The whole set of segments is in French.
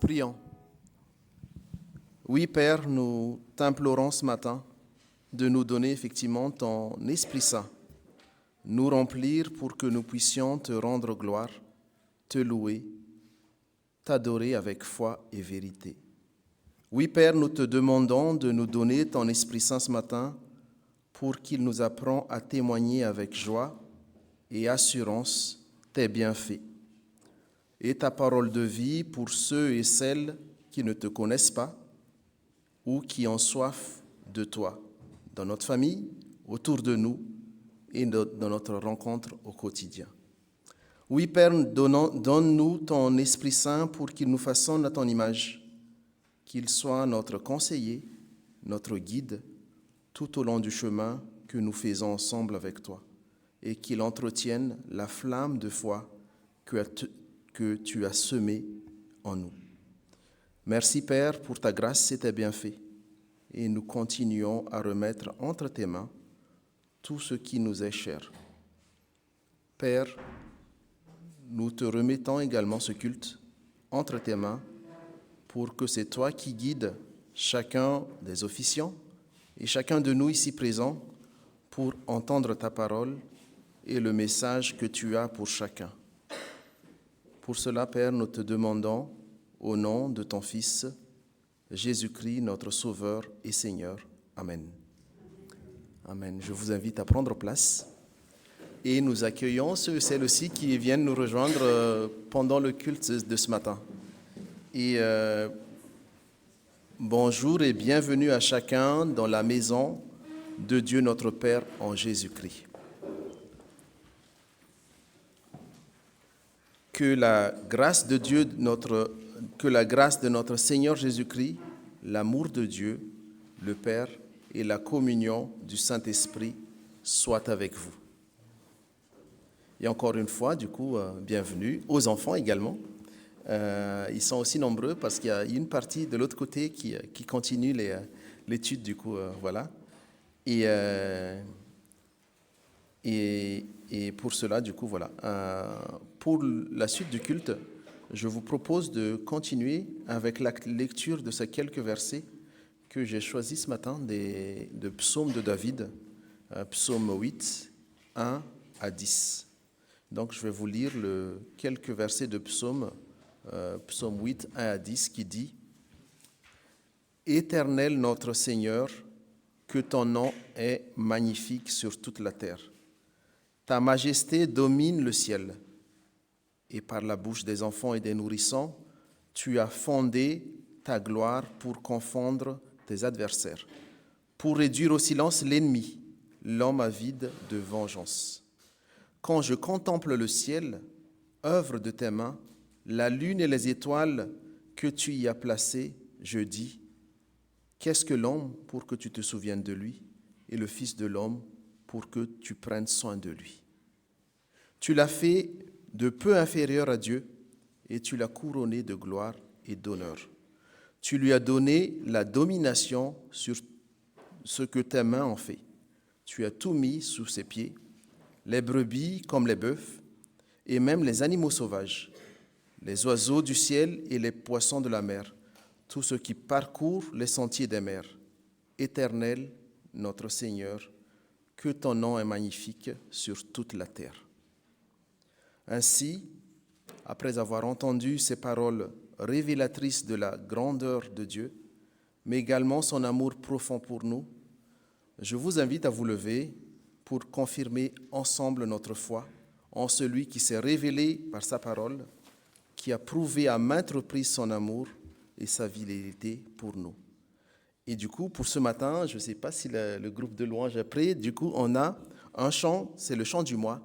Prions. Oui, Père, nous t'implorons ce matin de nous donner effectivement ton Esprit Saint, nous remplir pour que nous puissions te rendre gloire, te louer, t'adorer avec foi et vérité. Oui, Père, nous te demandons de nous donner ton Esprit Saint ce matin pour qu'il nous apprenne à témoigner avec joie et assurance tes bienfaits et ta parole de vie pour ceux et celles qui ne te connaissent pas ou qui ont soif de toi, dans notre famille, autour de nous et dans notre rencontre au quotidien. Oui, Père, donne-nous ton Esprit Saint pour qu'il nous façonne à ton image, qu'il soit notre conseiller, notre guide, tout au long du chemin que nous faisons ensemble avec toi, et qu'il entretienne la flamme de foi que tu as semée en nous. Merci, Père, pour ta grâce et tes bienfaits, et nous continuons à remettre entre tes mains tout ce qui nous est cher. Père, nous te remettons également ce culte entre tes mains pour que c'est toi qui guides chacun des officiants et chacun de nous ici présents pour entendre ta parole et le message que tu as pour chacun. Pour cela, Père, nous te demandons, au nom de ton Fils, Jésus-Christ, notre Sauveur et Seigneur. Amen. Amen. Je vous invite à prendre place et nous accueillons ceux et celles aussi qui viennent nous rejoindre pendant le culte de ce matin. Et bonjour et bienvenue à chacun dans la maison de Dieu notre Père en Jésus-Christ. Que la grâce de Dieu, que la grâce de notre Seigneur Jésus-Christ, l'amour de Dieu, le Père et la communion du Saint-Esprit soient avec vous. Et encore une fois, bienvenue aux enfants également. Ils sont aussi nombreux parce qu'il y a une partie de l'autre côté qui continue l'étude, voilà. Et pour cela, voilà. Pour la suite du culte, je vous propose de continuer avec la lecture de ces quelques versets que j'ai choisis ce matin de Psaume de David, Psaume 8, 1 à 10. Donc, je vais vous lire quelques versets de Psaume 8, 1 à 10, qui dit « Éternel notre Seigneur, que ton nom est magnifique sur toute la terre. Ta majesté domine le ciel, et par la bouche des enfants et des nourrissons, tu as fondé ta gloire pour confondre tes adversaires, pour réduire au silence l'ennemi, l'homme avide de vengeance. Quand je contemple le ciel, œuvre de tes mains, la lune et les étoiles que tu y as placées, je dis, qu'est-ce que l'homme pour que tu te souviennes de lui, et le Fils de l'homme pour que tu prennes soin de lui? Tu l'as fait de peu inférieur à Dieu, et tu l'as couronné de gloire et d'honneur. Tu lui as donné la domination sur ce que tes mains ont fait. Tu as tout mis sous ses pieds, les brebis comme les bœufs, et même les animaux sauvages, les oiseaux du ciel et les poissons de la mer, tous ceux qui parcourent les sentiers des mers. Éternel, notre Seigneur, que ton nom est magnifique sur toute la terre. » Ainsi, après avoir entendu ces paroles révélatrices de la grandeur de Dieu, mais également son amour profond pour nous, je vous invite à vous lever pour confirmer ensemble notre foi en celui qui s'est révélé par sa parole, qui a prouvé à maintes reprises son amour et sa fidélité pour nous. Et pour ce matin, je ne sais pas si le groupe de louanges est prêt, on a un chant, c'est le chant du mois,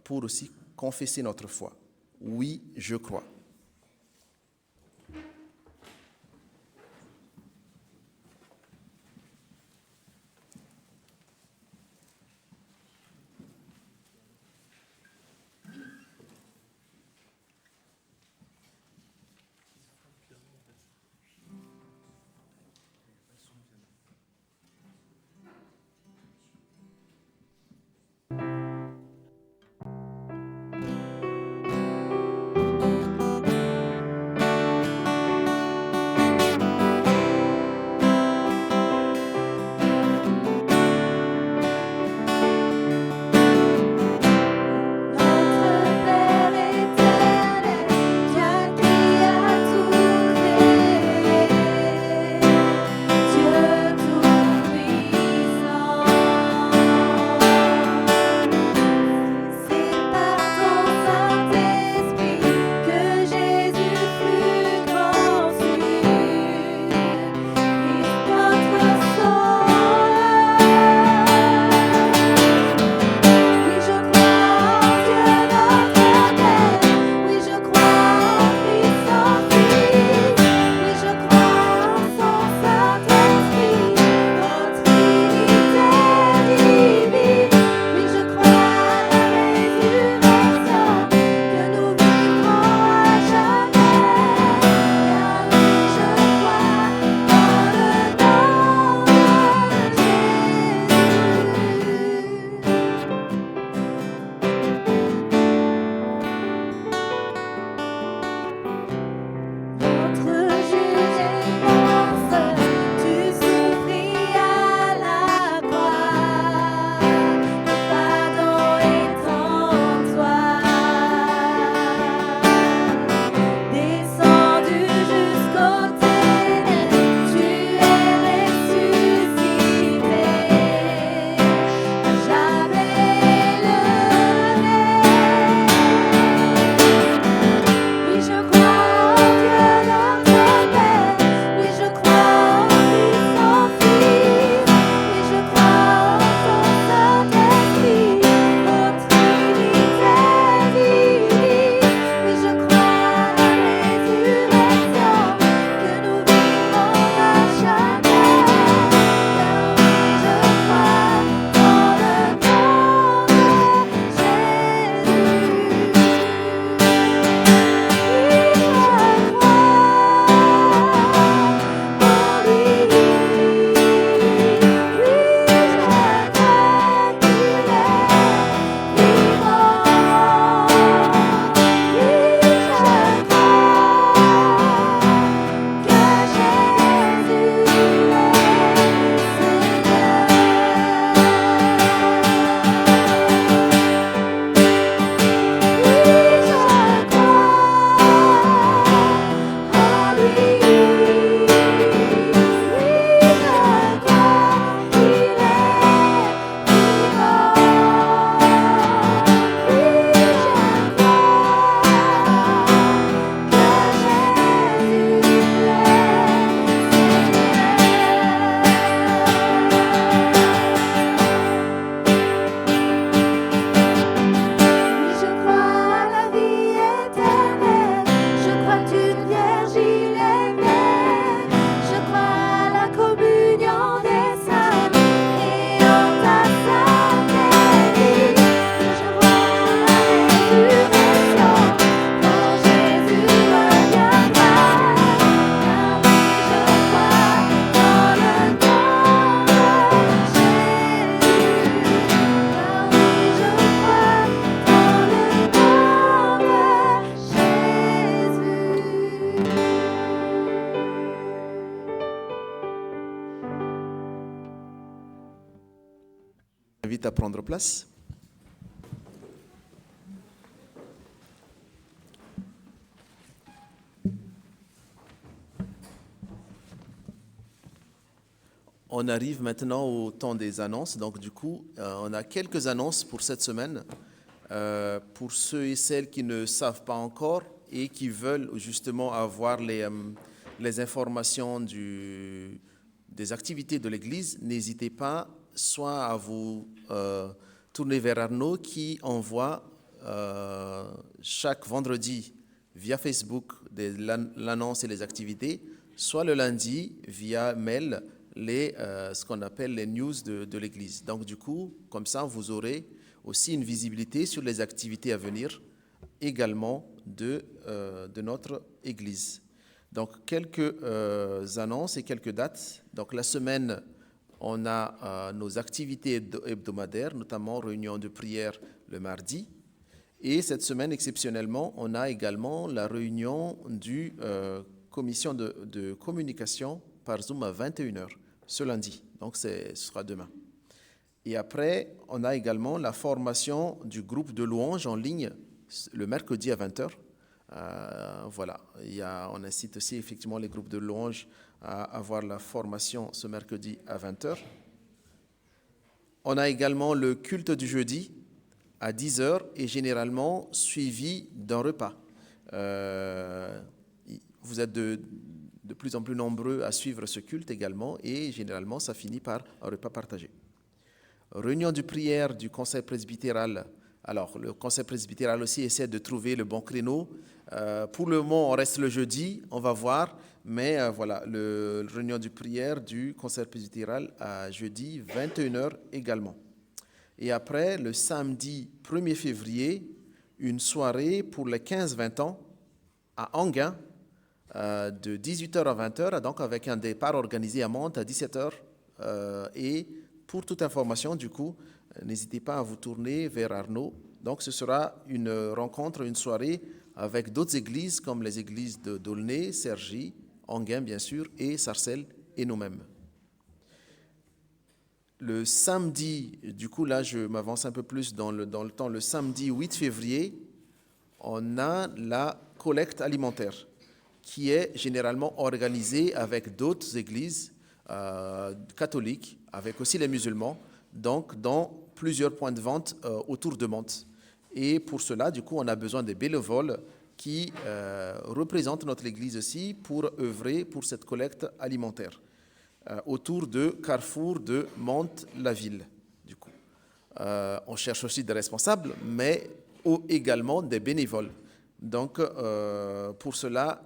pour aussi confesser notre foi. Oui, je crois. invite à prendre place. On arrive maintenant au temps des annonces. Donc, du coup, on a quelques annonces pour cette semaine. Pour ceux et celles qui ne savent pas encore et qui veulent justement avoir les informations des activités de l'Église, n'hésitez pas soit à vous tourner vers Arnaud qui envoie chaque vendredi via Facebook l'annonce et les activités, soit le lundi via mail ce qu'on appelle les news de l'Église. Donc du coup, comme ça, vous aurez aussi une visibilité sur les activités à venir également de notre Église. Donc quelques annonces et quelques dates. Donc la semaine, on a nos activités hebdomadaires, notamment réunion de prière le mardi. Et cette semaine, exceptionnellement, on a également la réunion du commission de communication par Zoom à 21h, ce lundi. Donc ce sera demain. Et après, on a également la formation du groupe de louanges en ligne le mercredi à 20h. Voilà, on incite aussi effectivement les groupes de louanges à avoir la formation ce mercredi à 20h. On a également le culte du jeudi à 10h et généralement suivi d'un repas. Vous êtes de plus en plus nombreux à suivre ce culte également et généralement ça finit par un repas partagé. Réunion de prière du conseil presbytéral. Alors, le conseil presbytéral aussi essaie de trouver le bon créneau. Pour le moment, on reste le jeudi, on va voir. Mais voilà, la réunion de prière du conseil presbytéral à jeudi, 21h également. Et après, le samedi 1er février, une soirée pour les 15-20 ans à Anguin, de 18h à 20h, donc avec un départ organisé à Mantes à 17h. Et pour toute information, du coup, n'hésitez pas à vous tourner vers Arnaud. Donc, ce sera une rencontre, une soirée avec d'autres églises comme les églises de d'Aulnay, Cergy, Anguin, bien sûr, et Sarcelles et nous-mêmes. Le samedi, du coup, là, je m'avance un peu plus dans le temps. Le samedi 8 février, on a la collecte alimentaire qui est généralement organisée avec d'autres églises catholiques, avec aussi les musulmans, donc dans plusieurs points de vente autour de Mantes. Et pour cela, du coup, on a besoin des bénévoles qui représentent notre église aussi pour œuvrer pour cette collecte alimentaire autour de Carrefour de Mantes-la-Ville, du coup. On cherche aussi des responsables, mais également des bénévoles. Donc, pour cela,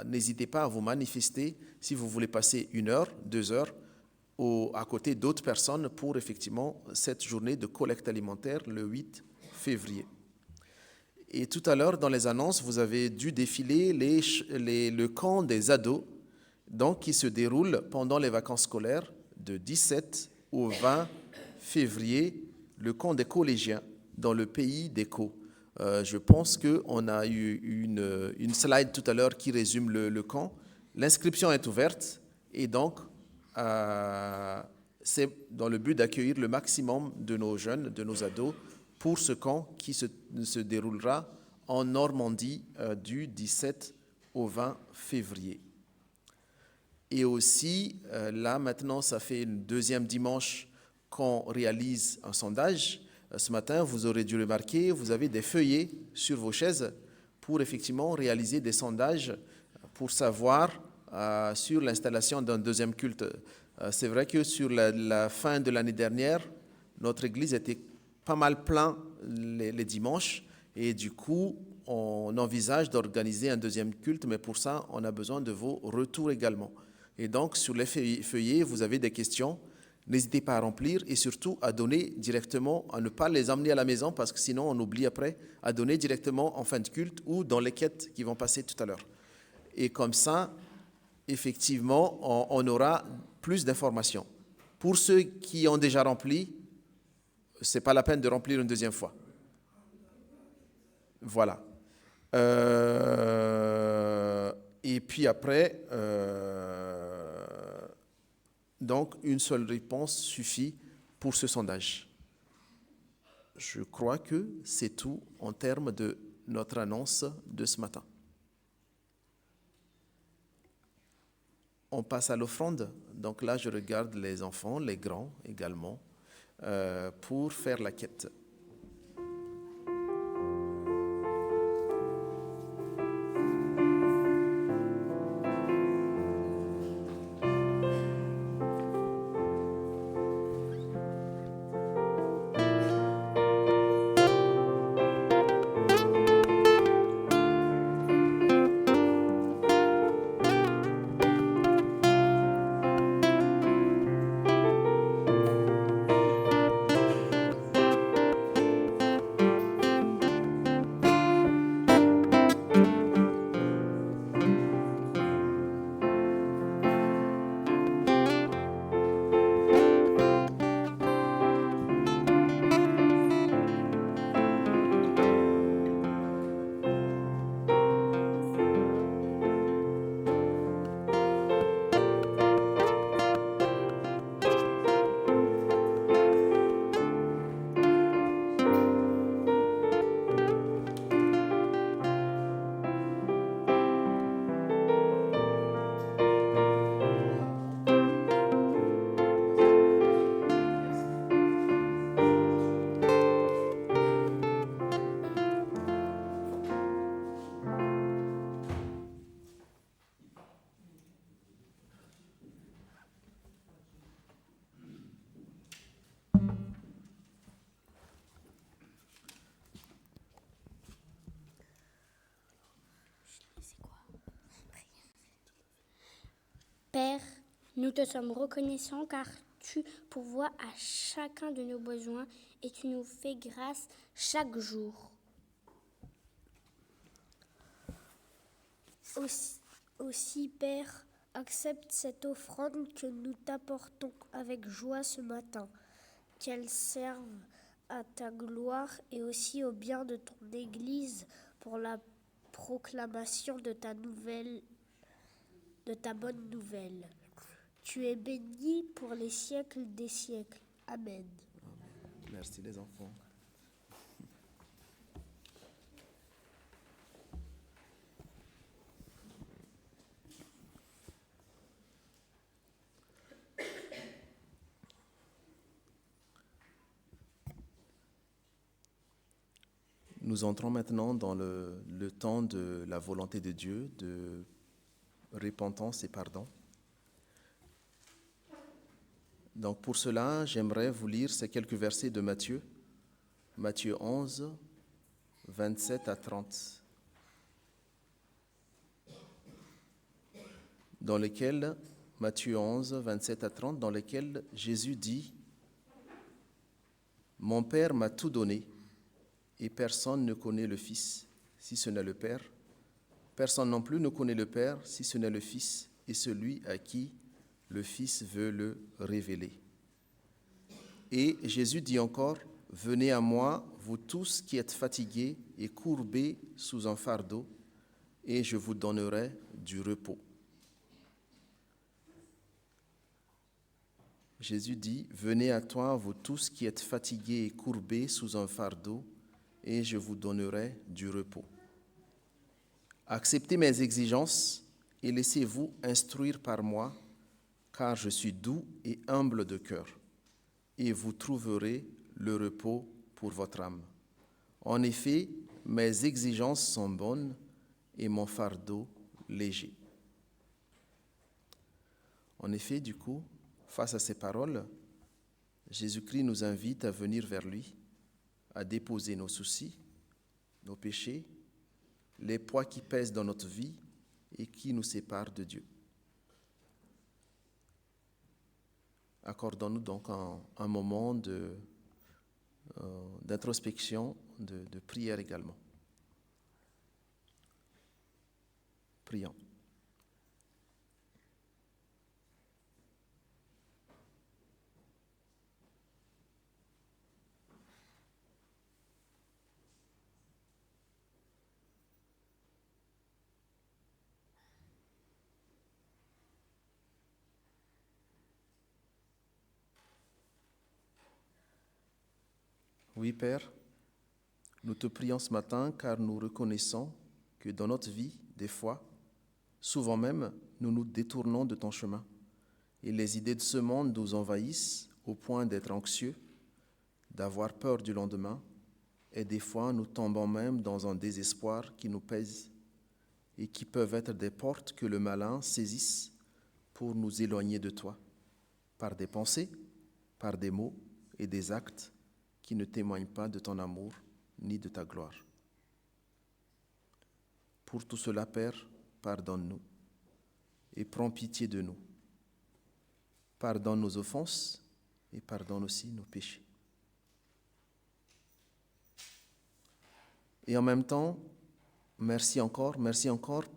n'hésitez pas à vous manifester si vous voulez passer 1 heure, 2 heures à côté d'autres personnes pour effectivement cette journée de collecte alimentaire le 8 février. Et tout à l'heure, dans les annonces, vous avez dû défiler le camp des ados, donc qui se déroule pendant les vacances scolaires de 17 au 20 février, le camp des collégiens dans le pays des Co. Je pense qu'on a eu une slide tout à l'heure qui résume le camp. L'inscription est ouverte et donc c'est dans le but d'accueillir le maximum de nos jeunes, de nos ados, pour ce camp qui se déroulera en Normandie du 17 au 20 février. Et aussi, là maintenant, ça fait une deuxième dimanche qu'on réalise un sondage. Ce matin, vous aurez dû remarquer, vous avez des feuillets sur vos chaises pour effectivement réaliser des sondages pour savoir sur l'installation d'un deuxième culte. C'est vrai que sur la fin de l'année dernière, notre église était pas mal plein les dimanches et du coup, on envisage d'organiser un deuxième culte, mais pour ça, on a besoin de vos retours également. Et donc, sur les feuillets, vous avez des questions. N'hésitez pas à remplir et surtout à donner directement, à ne pas les emmener à la maison parce que sinon on oublie après, à donner directement en fin de culte ou dans les quêtes qui vont passer tout à l'heure. Et comme ça, effectivement, on aura plus d'informations. Pour ceux qui ont déjà rempli, ce n'est pas la peine de remplir une deuxième fois. Voilà. Et puis après, donc une seule réponse suffit pour ce sondage. je crois que c'est tout en termes de notre annonce de ce matin. On passe à l'offrande. Donc là, je regarde les enfants, les grands également, pour faire la quête. Père, nous te sommes reconnaissants car tu pourvois à chacun de nos besoins et tu nous fais grâce chaque jour. Aussi, Père, accepte cette offrande que nous t'apportons avec joie ce matin, qu'elle serve à ta gloire et aussi au bien de ton Église pour la proclamation de ta bonne nouvelle. Tu es béni pour les siècles des siècles. Amen. Merci les enfants. Nous entrons maintenant dans le temps de la volonté de Dieu, de repentance et pardon. Donc pour cela, j'aimerais vous lire ces quelques versets de Matthieu, Matthieu 11, 27 à 30, dans lesquels, Matthieu 11, 27 à 30, dans lesquels Jésus dit « Mon Père m'a tout donné, et personne ne connaît le Fils, si ce n'est le Père. Personne non plus ne connaît le Père, si ce n'est le Fils, et celui à qui le Fils veut le révéler. Et Jésus dit encore, « Venez à moi, vous tous qui êtes fatigués et courbés sous un fardeau, et je vous donnerai du repos. » Jésus dit, « Venez à toi, vous tous qui êtes fatigués et courbés sous un fardeau, et je vous donnerai du repos. Acceptez mes exigences et laissez-vous instruire par moi, car je suis doux et humble de cœur, et vous trouverez le repos pour votre âme. En effet, mes exigences sont bonnes et mon fardeau léger. » En effet, du coup, face à ces paroles, Jésus-Christ nous invite à venir vers lui, à déposer nos soucis, nos péchés, les poids qui pèsent dans notre vie et qui nous séparent de Dieu. Accordons-nous donc un moment d'introspection, de prière également. Prions. Oui, Père, nous te prions ce matin car nous reconnaissons que dans notre vie, des fois, souvent même, nous nous détournons de ton chemin et les idées de ce monde nous envahissent au point d'être anxieux, d'avoir peur du lendemain et des fois nous tombons même dans un désespoir qui nous pèse et qui peuvent être des portes que le malin saisisse pour nous éloigner de toi, par des pensées, par des mots et des actes qui ne témoignent pas de ton amour ni de ta gloire. Pour tout cela, Père, pardonne-nous et prends pitié de nous. Pardonne nos offenses et pardonne aussi nos péchés. Et en même temps, merci encore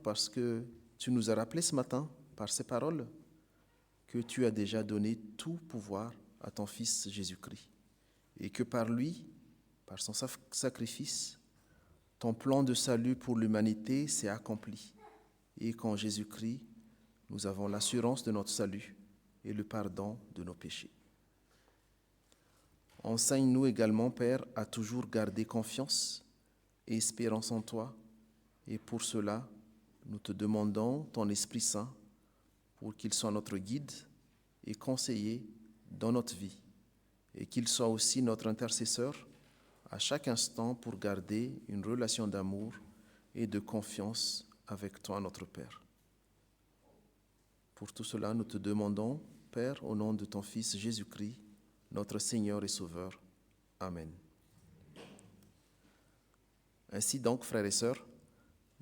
parce que tu nous as rappelé ce matin, par ces paroles, que tu as déjà donné tout pouvoir à ton Fils Jésus-Christ et que par lui, par son sacrifice, ton plan de salut pour l'humanité s'est accompli et qu'en Jésus-Christ, nous avons l'assurance de notre salut et le pardon de nos péchés. Enseigne-nous également, Père, à toujours garder confiance et espérance en toi, et pour cela, nous te demandons ton Esprit Saint pour qu'il soit notre guide et conseiller dans notre vie, et qu'il soit aussi notre intercesseur à chaque instant pour garder une relation d'amour et de confiance avec toi, notre Père. Pour tout cela, nous te demandons, Père, au nom de ton Fils Jésus-Christ, notre Seigneur et Sauveur. Amen. Ainsi donc, frères et sœurs,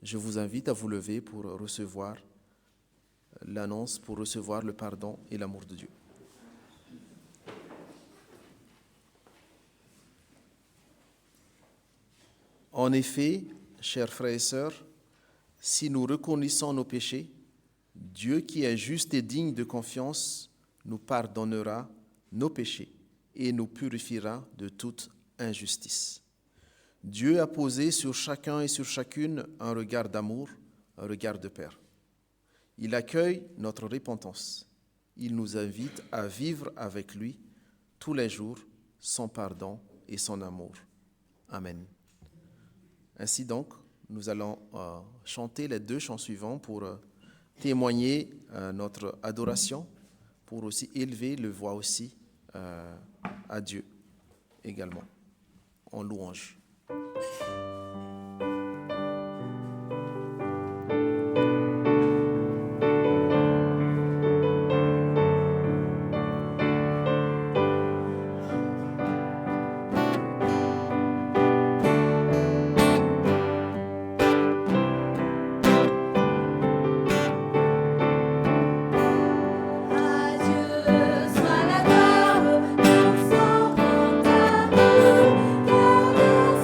je vous invite à vous lever pour recevoir l'annonce, pour recevoir le pardon et l'amour de Dieu. En effet, chers frères et sœurs, si nous reconnaissons nos péchés, Dieu qui est juste et digne de confiance nous pardonnera nos péchés et nous purifiera de toute injustice. Dieu a posé sur chacun et sur chacune un regard d'amour, un regard de Père. Il accueille notre repentance. Il nous invite à vivre avec lui tous les jours son pardon et son amour. Amen. Ainsi donc, nous allons chanter les 2 chants suivants pour témoigner notre adoration, pour aussi élever le voix aussi à Dieu également, en louange. Soit la gloire, pour son grand amour, car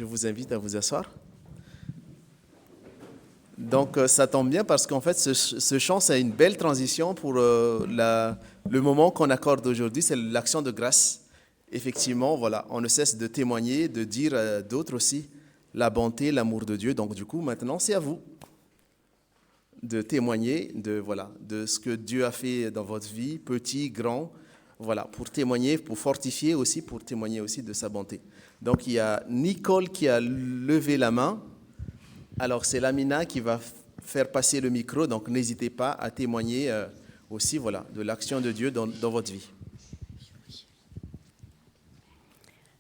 Je vous invite à vous asseoir. Donc, ça tombe bien parce qu'en fait, ce chant, c'est une belle transition pour le moment qu'on accorde aujourd'hui, c'est l'action de grâce. Effectivement, voilà, on ne cesse de témoigner, de dire à d'autres aussi la bonté, l'amour de Dieu. Donc, du coup, maintenant, c'est à vous de témoigner de ce que Dieu a fait dans votre vie, petit, grand, voilà, pour témoigner, pour fortifier aussi, pour témoigner aussi de sa bonté. Donc, il y a Nicole qui a levé la main. Alors, c'est Lamina qui va faire passer le micro, donc n'hésitez pas à témoigner aussi, voilà, de l'action de Dieu dans votre vie.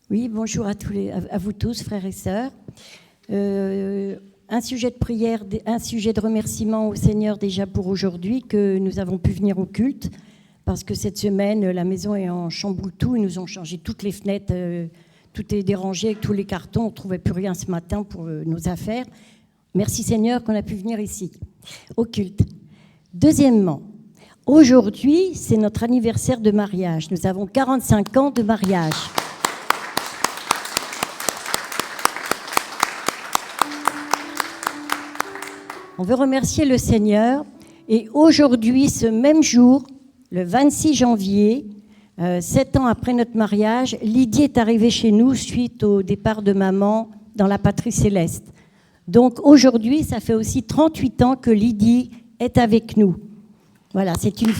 Oui, bonjour à vous tous, frères et sœurs. Un sujet de prière, un sujet de remerciement au Seigneur déjà pour aujourd'hui, que nous avons pu venir au culte, parce que cette semaine, la maison est en chamboule-tout, ils nous ont changé toutes les fenêtres, tout est dérangé avec tous les cartons, on ne trouvait plus rien ce matin pour nos affaires. Merci Seigneur qu'on a pu venir ici, au culte. Deuxièmement, aujourd'hui, c'est notre anniversaire de mariage. Nous avons 45 ans de mariage. On veut remercier le Seigneur. Et aujourd'hui, ce même jour, le 26 janvier, 7 ans après notre mariage, Lydie est arrivée chez nous suite au départ de maman dans la patrie céleste. Donc aujourd'hui, ça fait aussi 38 ans que Lydie est avec nous. Voilà, c'est une...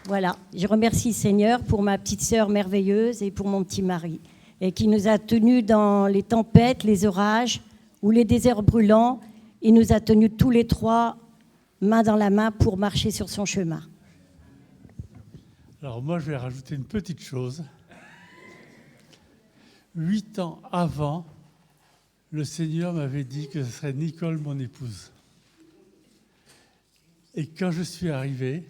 Voilà, je remercie le Seigneur pour ma petite sœur merveilleuse et pour mon petit mari, et qui nous a tenus dans les tempêtes, les orages ou les déserts brûlants. Il nous a tenus tous les trois, main dans la main, pour marcher sur son chemin. Alors moi, je vais rajouter une petite chose. 8 ans avant, le Seigneur m'avait dit que ce serait Nicole, mon épouse. Et quand je suis arrivé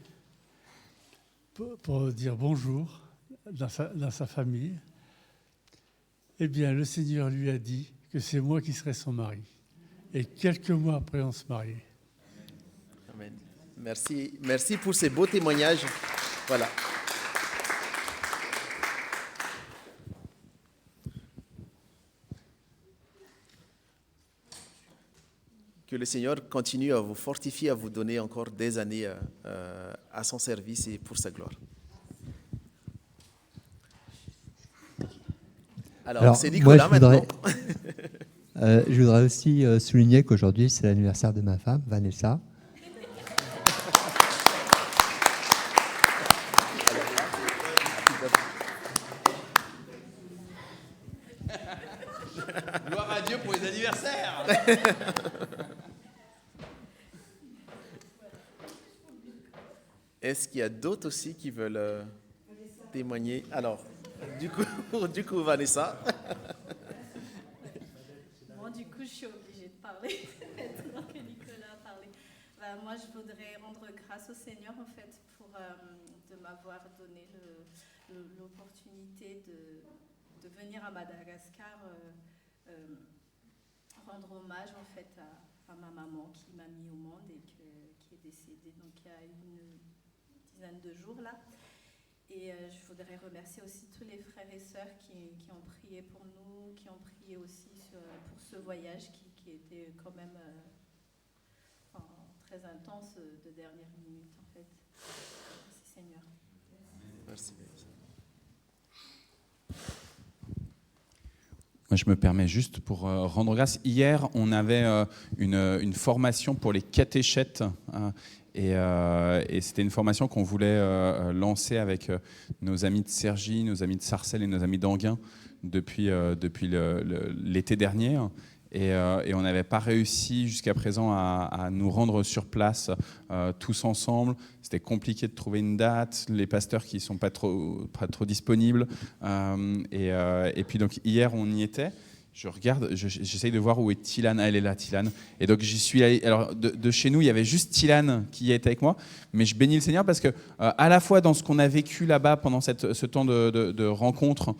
pour dire bonjour dans sa famille, eh bien, le Seigneur lui a dit que c'est moi qui serais son mari. Et quelques mois après, on se mariait. Amen. Merci pour ces beaux témoignages. Voilà. Que le Seigneur continue à vous fortifier, à vous donner encore des années à son service et pour sa gloire. Alors c'est Nicolas maintenant. Je voudrais aussi souligner qu'aujourd'hui, c'est l'anniversaire de ma femme, Vanessa. Gloire à Dieu pour les anniversaires. Est-ce qu'il y a d'autres aussi qui veulent témoigner? Alors, du coup, Vanessa. Bon, du coup, je suis obligée de parler maintenant que Nicolas a parlé. Moi, je voudrais rendre grâce au Seigneur, en fait, de m'avoir donné l'opportunité de venir à Madagascar, rendre hommage, en fait, à ma maman qui m'a mis au monde et qui est décédée donc il y a une dizaine de jours, là. Et je voudrais remercier aussi tous les frères et sœurs qui ont prié pour nous, qui ont prié aussi pour ce voyage qui était quand même très intense de dernière minute, en fait. Merci Seigneur. Merci. Moi, je me permets juste pour rendre grâce. Hier, on avait une formation pour les catéchètes. Et c'était une formation qu'on voulait lancer avec nos amis de Cergy, nos amis de Sarcelles et nos amis d'Anguin depuis l'été dernier. Et on n'avait pas réussi jusqu'à présent à nous rendre sur place tous ensemble. C'était compliqué de trouver une date, les pasteurs qui ne sont pas trop disponibles. Et puis donc hier, on y était. Je regarde, j'essaye de voir où est Tilane. Elle est là, Tilane. Et donc, j'y suis allé. Alors, de chez nous, il y avait juste Tilane qui était avec moi. Mais je bénis le Seigneur parce que, à la fois dans ce qu'on a vécu là-bas pendant ce temps de rencontre,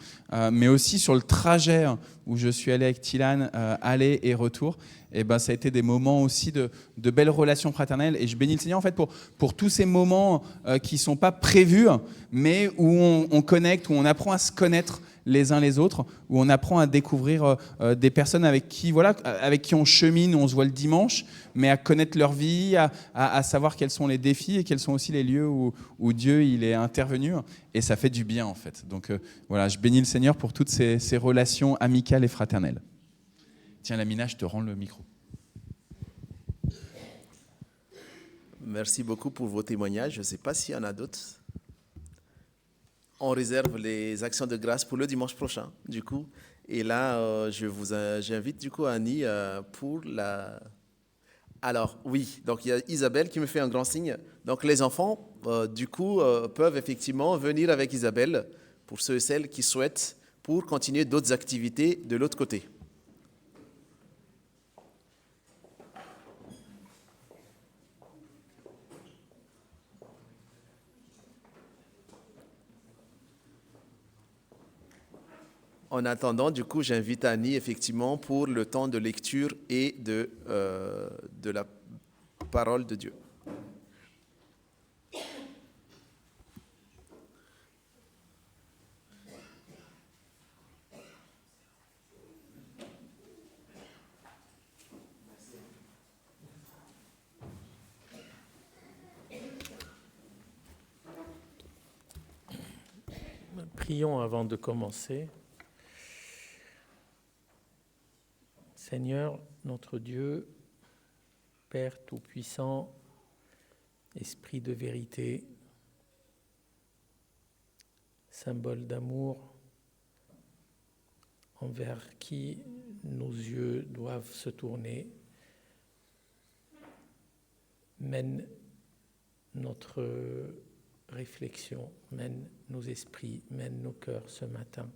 mais aussi sur le trajet où je suis allé avec Tilane, aller et retour, et ben, ça a été des moments aussi de belles relations fraternelles. Et je bénis le Seigneur en fait pour tous ces moments qui ne sont pas prévus, mais où on connecte, où on apprend à se connaître les uns les autres, où on apprend à découvrir des personnes avec qui on chemine, on se voit le dimanche, mais à connaître leur vie, à savoir quels sont les défis et quels sont aussi les lieux où Dieu il est intervenu. Et ça fait du bien en fait. Donc voilà, je bénis le Seigneur pour toutes ces relations amicales et fraternelles. Tiens, Lamina, je te rends le micro. Merci beaucoup pour vos témoignages. Je ne sais pas s'il y en a d'autres. On réserve les actions de grâce pour le dimanche prochain, du coup. Et là, j'invite du coup Annie pour la... Alors, oui, donc il y a Isabelle qui me fait un grand signe. Donc les enfants, du coup, peuvent effectivement venir avec Isabelle, pour ceux et celles qui souhaitent, pour continuer d'autres activités de l'autre côté. En attendant, du coup, j'invite Annie, effectivement, pour le temps de lecture et de la parole de Dieu. Prions avant de commencer. Seigneur, notre Dieu, Père Tout-Puissant, Esprit de vérité, symbole d'amour, envers qui nos yeux doivent se tourner, mène notre réflexion, mène nos esprits, mène nos cœurs ce matin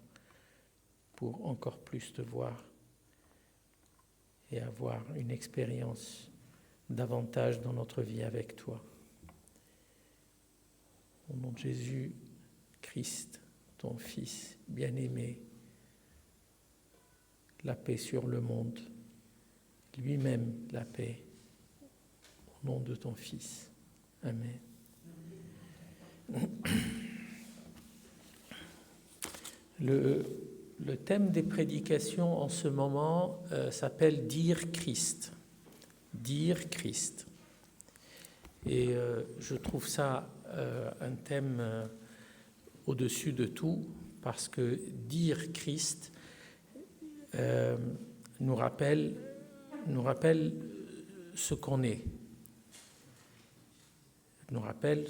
pour encore plus te voir et avoir une expérience davantage dans notre vie avec toi. Au nom de Jésus, Christ, ton Fils bien-aimé, la paix sur le monde, lui-même la paix, au nom de ton Fils. Amen. Le thème des prédications en ce moment s'appelle « Dire Christ ». Dire Christ. Et je trouve ça un thème au-dessus de tout, parce que dire Christ nous rappelle ce qu'on est, nous rappelle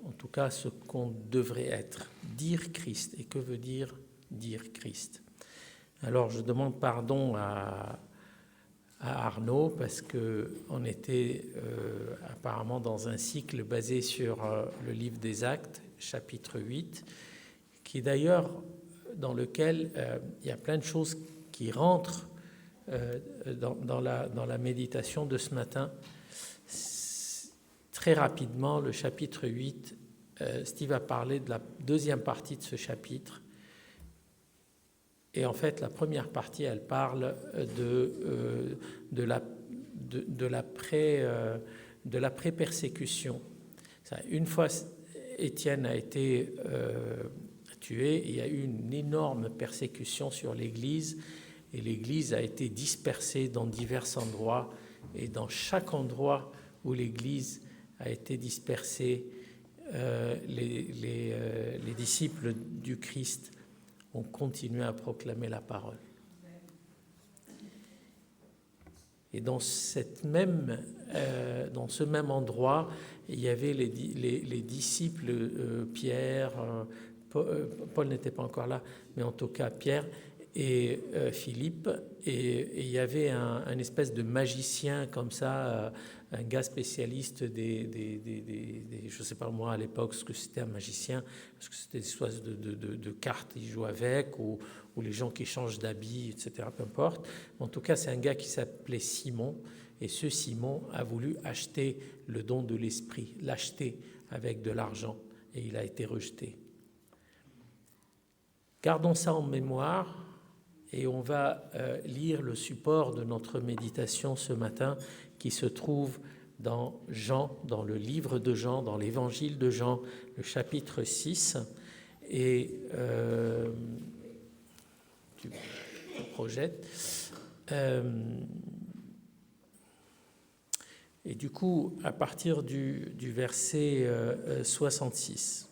en tout cas ce qu'on devrait être. Dire Christ. Et que veut dire Christ? Alors je demande pardon à Arnaud, parce qu'on était apparemment dans un cycle basé sur le livre des Actes, chapitre 8, qui d'ailleurs, dans lequel il y a plein de choses qui rentrent dans la méditation de ce matin. Très rapidement, le chapitre 8, Steve a parlé de la deuxième partie de ce chapitre. Et en fait, la première partie, elle parle de la pré-persécution. Une fois Étienne a été tué, il y a eu une énorme persécution sur l'Église, et l'Église a été dispersée dans divers endroits, et dans chaque endroit où l'Église a été dispersée, les disciples du Christ ont continué à proclamer la parole. Et dans ce même endroit, il y avait les disciples Pierre, Paul n'était pas encore là, mais en tout cas Pierre, et Philippe, et il y avait un espèce de magicien comme ça, un gars spécialiste je ne sais pas moi à l'époque ce que c'était un magicien, parce que c'était des espèces de cartes qu'il jouait avec, ou les gens qui changent d'habit, etc., peu importe. En tout cas, c'est un gars qui s'appelait Simon, et ce Simon a voulu acheter le don de l'esprit, l'acheter avec de l'argent, et il a été rejeté. Gardons ça en mémoire, et on va lire le support de notre méditation ce matin, qui se trouve dans Jean, dans le livre de Jean, dans l'évangile de Jean, le chapitre 6, et tu projettes. Et du coup, à partir du verset 66.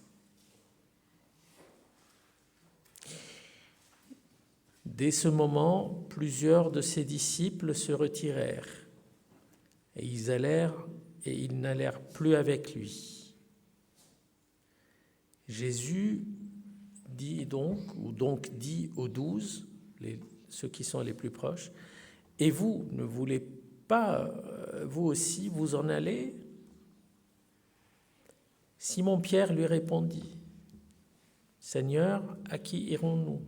Dès ce moment, plusieurs de ses disciples se retirèrent, et ils n'allèrent plus avec lui. Jésus dit dit aux 12, ceux qui sont les plus proches, « Et vous, ne voulez pas, vous aussi, vous en aller ?» Simon-Pierre lui répondit, « Seigneur, à qui irons-nous ?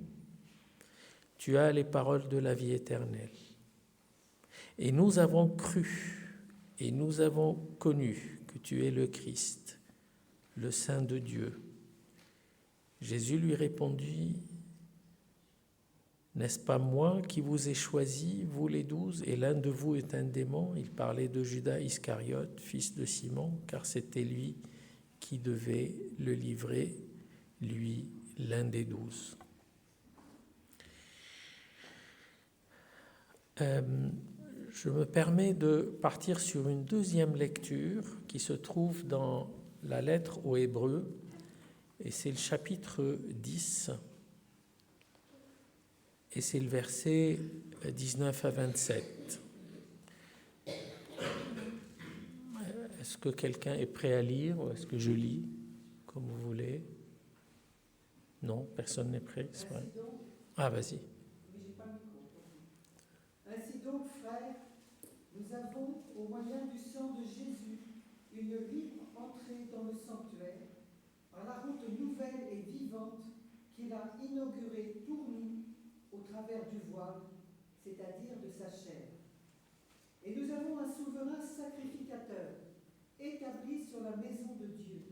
Tu as les paroles de la vie éternelle. Et nous avons cru, et nous avons connu que tu es le Christ, le Saint de Dieu. » Jésus lui répondit, « N'est-ce pas moi qui vous ai choisi, vous les 12, et l'un de vous est un démon ?» Il parlait de Judas Iscariote, fils de Simon, car c'était lui qui devait le livrer, lui, l'un des 12. Je me permets de partir sur une deuxième lecture qui se trouve dans la lettre aux Hébreux, et c'est le chapitre 10, et c'est le verset 19 à 27. Est-ce que quelqu'un est prêt à lire, ou est-ce que je lis, comme vous voulez? Non, personne n'est prêt. Ah, vas-y. Ainsi donc, frères, nous avons, au moyen du sang de Jésus, une libre entrée dans le sanctuaire, par la route nouvelle et vivante qu'il a inaugurée pour nous au travers du voile, c'est-à-dire de sa chair. Et nous avons un souverain sacrificateur, établi sur la maison de Dieu.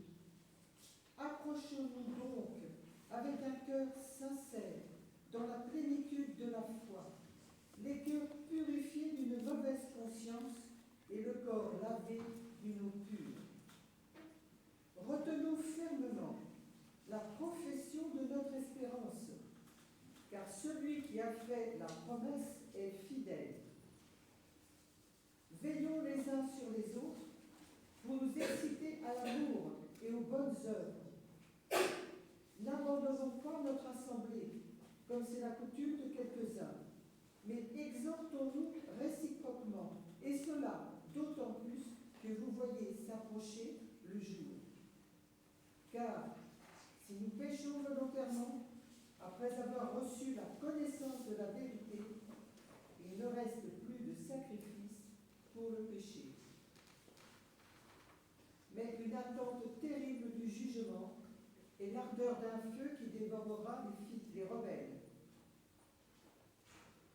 Approchons-nous donc avec un cœur sincère, dans la plénitude de la foi, les cœurs purifiés d'une mauvaise conscience et le corps lavé d'une eau pure. Retenons fermement la profession de notre espérance, car celui qui a fait la promesse est fidèle. Veillons les uns sur les autres pour nous exciter à l'amour et aux bonnes œuvres. N'abandonnons pas notre assemblée, comme c'est la coutume de quelques-uns, mais exhortons-nous réciproquement, et cela d'autant plus que vous voyez s'approcher le jour. Car si nous péchons volontairement, après avoir reçu la connaissance de la vérité, il ne reste plus de sacrifice pour le péché, mais une attente terrible du jugement et l'ardeur d'un feu qui dévorera les rebelles.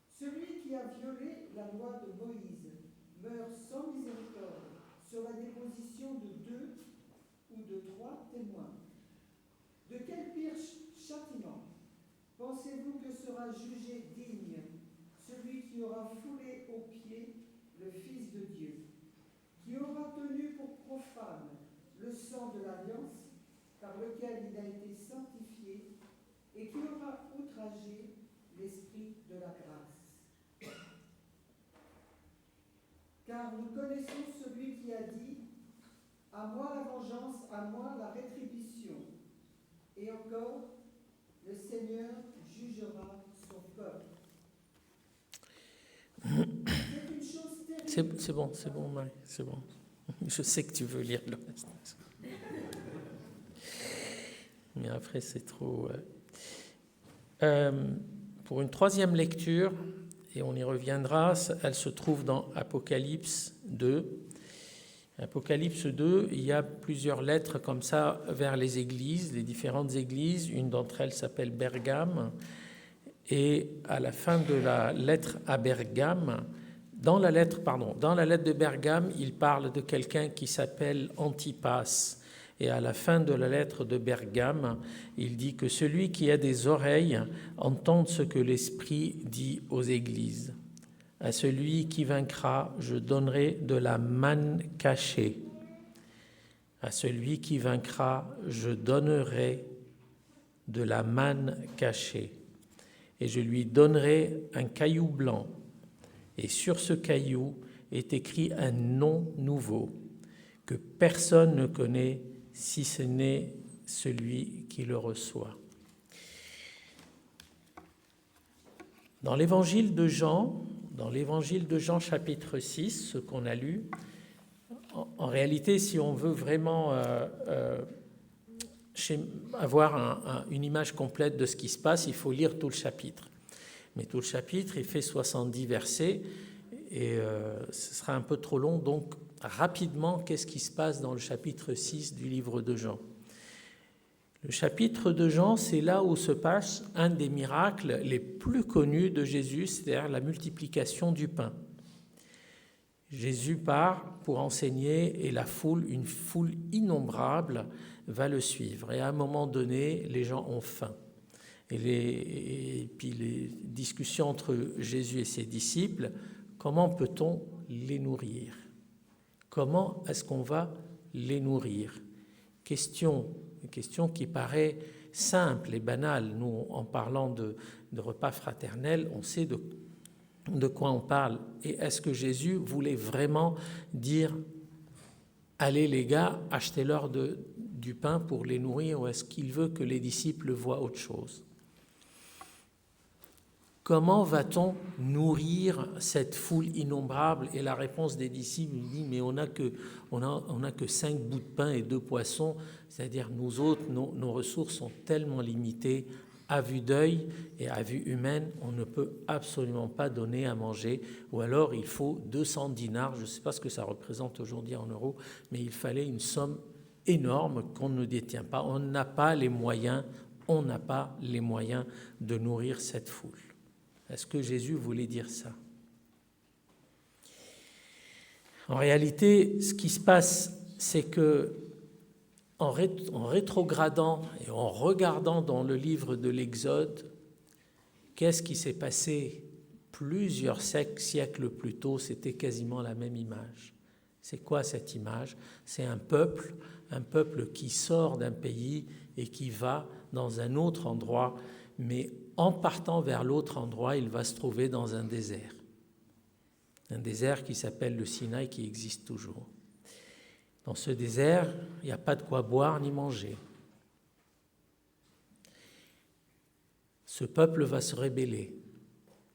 Celui qui a violé la loi de Moïse meurt sans miséricorde sur la déposition de 2 ou de 3 témoins. De quel pire châtiment pensez-vous que sera jugé digne celui qui aura foulé aux pieds le Fils de Dieu, qui aura tenu pour profane le sang de l'alliance par lequel il a été sanctifié et qui aura outragé l'Esprit de la grâce? Car nous connaissons celui qui a dit « À moi la vengeance, à moi la rétribution ». Et encore, le Seigneur jugera son peuple. C'est une chose terrible. C'est bon, Marie, c'est bon. Je sais que tu veux lire le reste. Mais après, c'est trop... pour une troisième lecture, et on y reviendra, elle se trouve dans Apocalypse 2. Apocalypse 2, il y a plusieurs lettres comme ça vers les églises, les différentes églises. Une d'entre elles s'appelle Bergame. Et à la fin de la lettre à Bergame, dans la lettre de Bergame, il parle de quelqu'un qui s'appelle Antipas. Et à la fin de la lettre de Bergame, il dit que celui qui a des oreilles entende ce que l'Esprit dit aux églises. À celui qui vaincra, je donnerai de la manne cachée. À celui qui vaincra, je donnerai de la manne cachée. Et je lui donnerai un caillou blanc. Et sur ce caillou est écrit un nom nouveau que personne ne connaît si ce n'est celui qui le reçoit. Dans l'évangile de Jean chapitre 6, ce qu'on a lu, en réalité, si on veut vraiment avoir une image complète de ce qui se passe, il faut lire tout le chapitre. Mais tout le chapitre, il fait 70 versets et ce sera un peu trop long, donc rapidement, qu'est-ce qui se passe dans le chapitre 6 du livre de Jean ? Le chapitre de Jean, c'est là où se passe un des miracles les plus connus de Jésus, c'est-à-dire la multiplication du pain. Jésus part pour enseigner et une foule innombrable va le suivre. Et à un moment donné, les gens ont faim. Et puis les discussions entre Jésus et ses disciples, comment peut-on les nourrir ? Comment est-ce qu'on va les nourrir ? Une question qui paraît simple et banale. Nous, en parlant de repas fraternels, on sait de quoi on parle. Et est-ce que Jésus voulait vraiment dire « Allez les gars, achetez-leur du pain pour les nourrir » ou est-ce qu'il veut que les disciples voient autre chose ? Comment va-t-on nourrir cette foule innombrable ? Et la réponse des disciples dit, mais on n'a que 5 bouts de pain et 2 poissons, c'est-à-dire nous autres, nos ressources sont tellement limitées, à vue d'œil et à vue humaine, on ne peut absolument pas donner à manger, ou alors il faut 200 dinars, je ne sais pas ce que ça représente aujourd'hui en euros, mais il fallait une somme énorme qu'on ne détient pas. On n'a pas les moyens de nourrir cette foule. Est-ce que Jésus voulait dire ça ? En réalité, ce qui se passe, c'est que en rétrogradant et en regardant dans le livre de l'Exode, qu'est-ce qui s'est passé plusieurs siècles plus tôt ? C'était quasiment la même image. C'est quoi cette image ? C'est un peuple qui sort d'un pays et qui va dans un autre endroit, mais en partant vers l'autre endroit, il va se trouver dans un désert. Un désert qui s'appelle le Sinaï, qui existe toujours. Dans ce désert, il n'y a pas de quoi boire ni manger. Ce peuple va se rébeller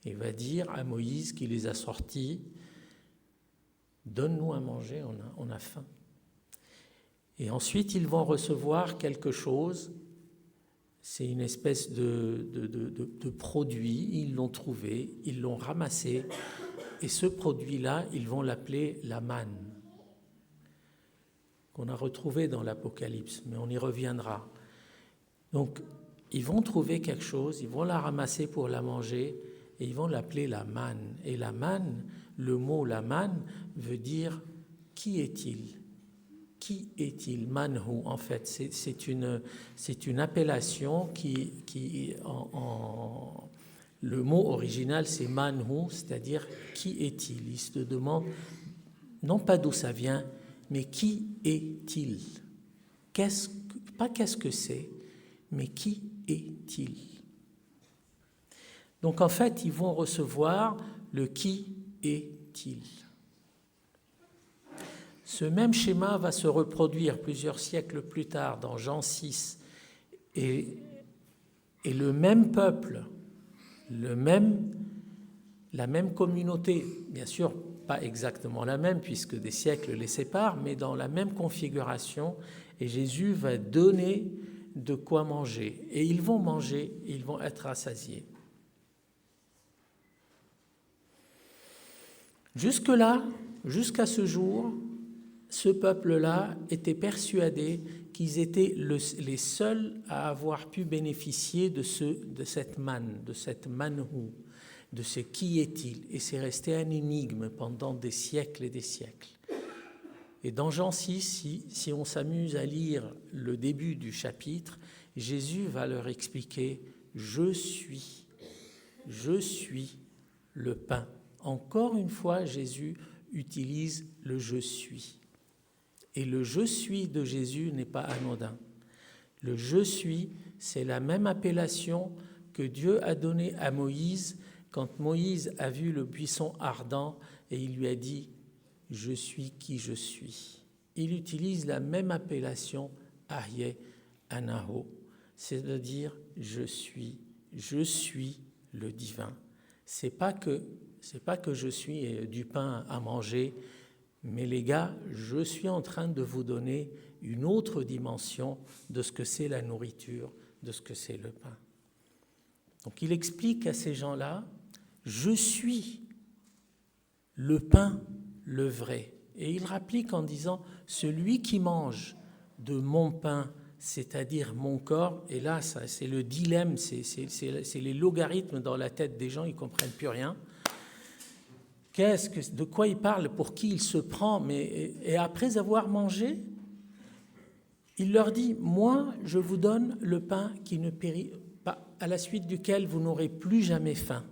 et va dire à Moïse qui les a sortis, « Donne-nous à manger, on a faim. » Et ensuite, ils vont recevoir quelque chose. C'est une espèce de produit, ils l'ont trouvé, ils l'ont ramassé, et ce produit-là, ils vont l'appeler la manne, qu'on a retrouvé dans l'Apocalypse, mais on y reviendra. Donc, ils vont trouver quelque chose, ils vont la ramasser pour la manger, et ils vont l'appeler la manne. Et la manne, le mot la manne veut dire « qui est-il » ? Qui est-il ? Manhu, en fait, c'est une appellation le mot original, c'est manhu, c'est-à-dire qui est-il ? Il se demande, non pas d'où ça vient, mais qui est-il ? Pas qu'est-ce que c'est, mais qui est-il ? Donc en fait, ils vont recevoir le qui est-il ? Ce même schéma va se reproduire plusieurs siècles plus tard dans Jean 6 et le même peuple, la même communauté, bien sûr pas exactement la même puisque des siècles les séparent, mais dans la même configuration, et Jésus va donner de quoi manger et ils vont manger, ils vont être rassasiés. Jusque-là, jusqu'à ce jour, ce peuple-là était persuadé qu'ils étaient les seuls à avoir pu bénéficier de cette manne, de cette manhou, de ce qui est-il. Et c'est resté un énigme pendant des siècles et des siècles. Et dans Jean 6, si on s'amuse à lire le début du chapitre, Jésus va leur expliquer « Je suis le pain ». Encore une fois, Jésus utilise le « je suis ». Et le « je suis » de Jésus n'est pas anodin. Le « je suis », c'est la même appellation que Dieu a donnée à Moïse quand Moïse a vu le buisson ardent et il lui a dit « Je suis qui je suis ». Il utilise la même appellation « Aryeh Anaho », c'est-à-dire « je suis le divin ». C'est pas que je suis du pain à manger, mais les gars, je suis en train de vous donner une autre dimension de ce que c'est la nourriture, de ce que c'est le pain. Donc il explique à ces gens-là, je suis le pain, le vrai. Et il rapplique en disant, celui qui mange de mon pain, c'est-à-dire mon corps, et là c'est le dilemme, c'est les logarithmes dans la tête des gens, ils ne comprennent plus rien. De quoi il parle, pour qui il se prend, et après avoir mangé, il leur dit, moi je vous donne le pain qui ne périt pas, à la suite duquel vous n'aurez plus jamais faim.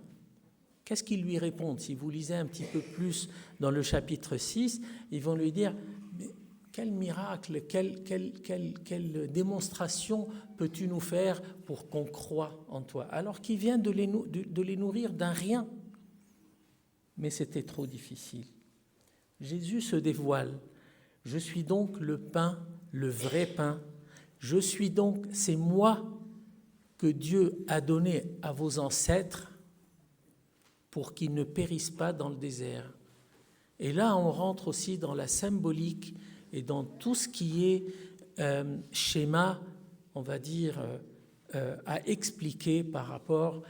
Qu'est-ce qu'ils lui répondent? Si vous lisez un petit peu plus dans le chapitre 6, ils vont lui dire, mais quel miracle, quelle démonstration peux-tu nous faire pour qu'on croie en toi? Alors qu'il vient de les nourrir d'un rien. Mais c'était trop difficile. Jésus se dévoile. Je suis donc le pain, le vrai pain. C'est moi que Dieu a donné à vos ancêtres pour qu'ils ne périssent pas dans le désert. Et là, on rentre aussi dans la symbolique et dans tout ce qui est schéma, on va dire, à expliquer par rapport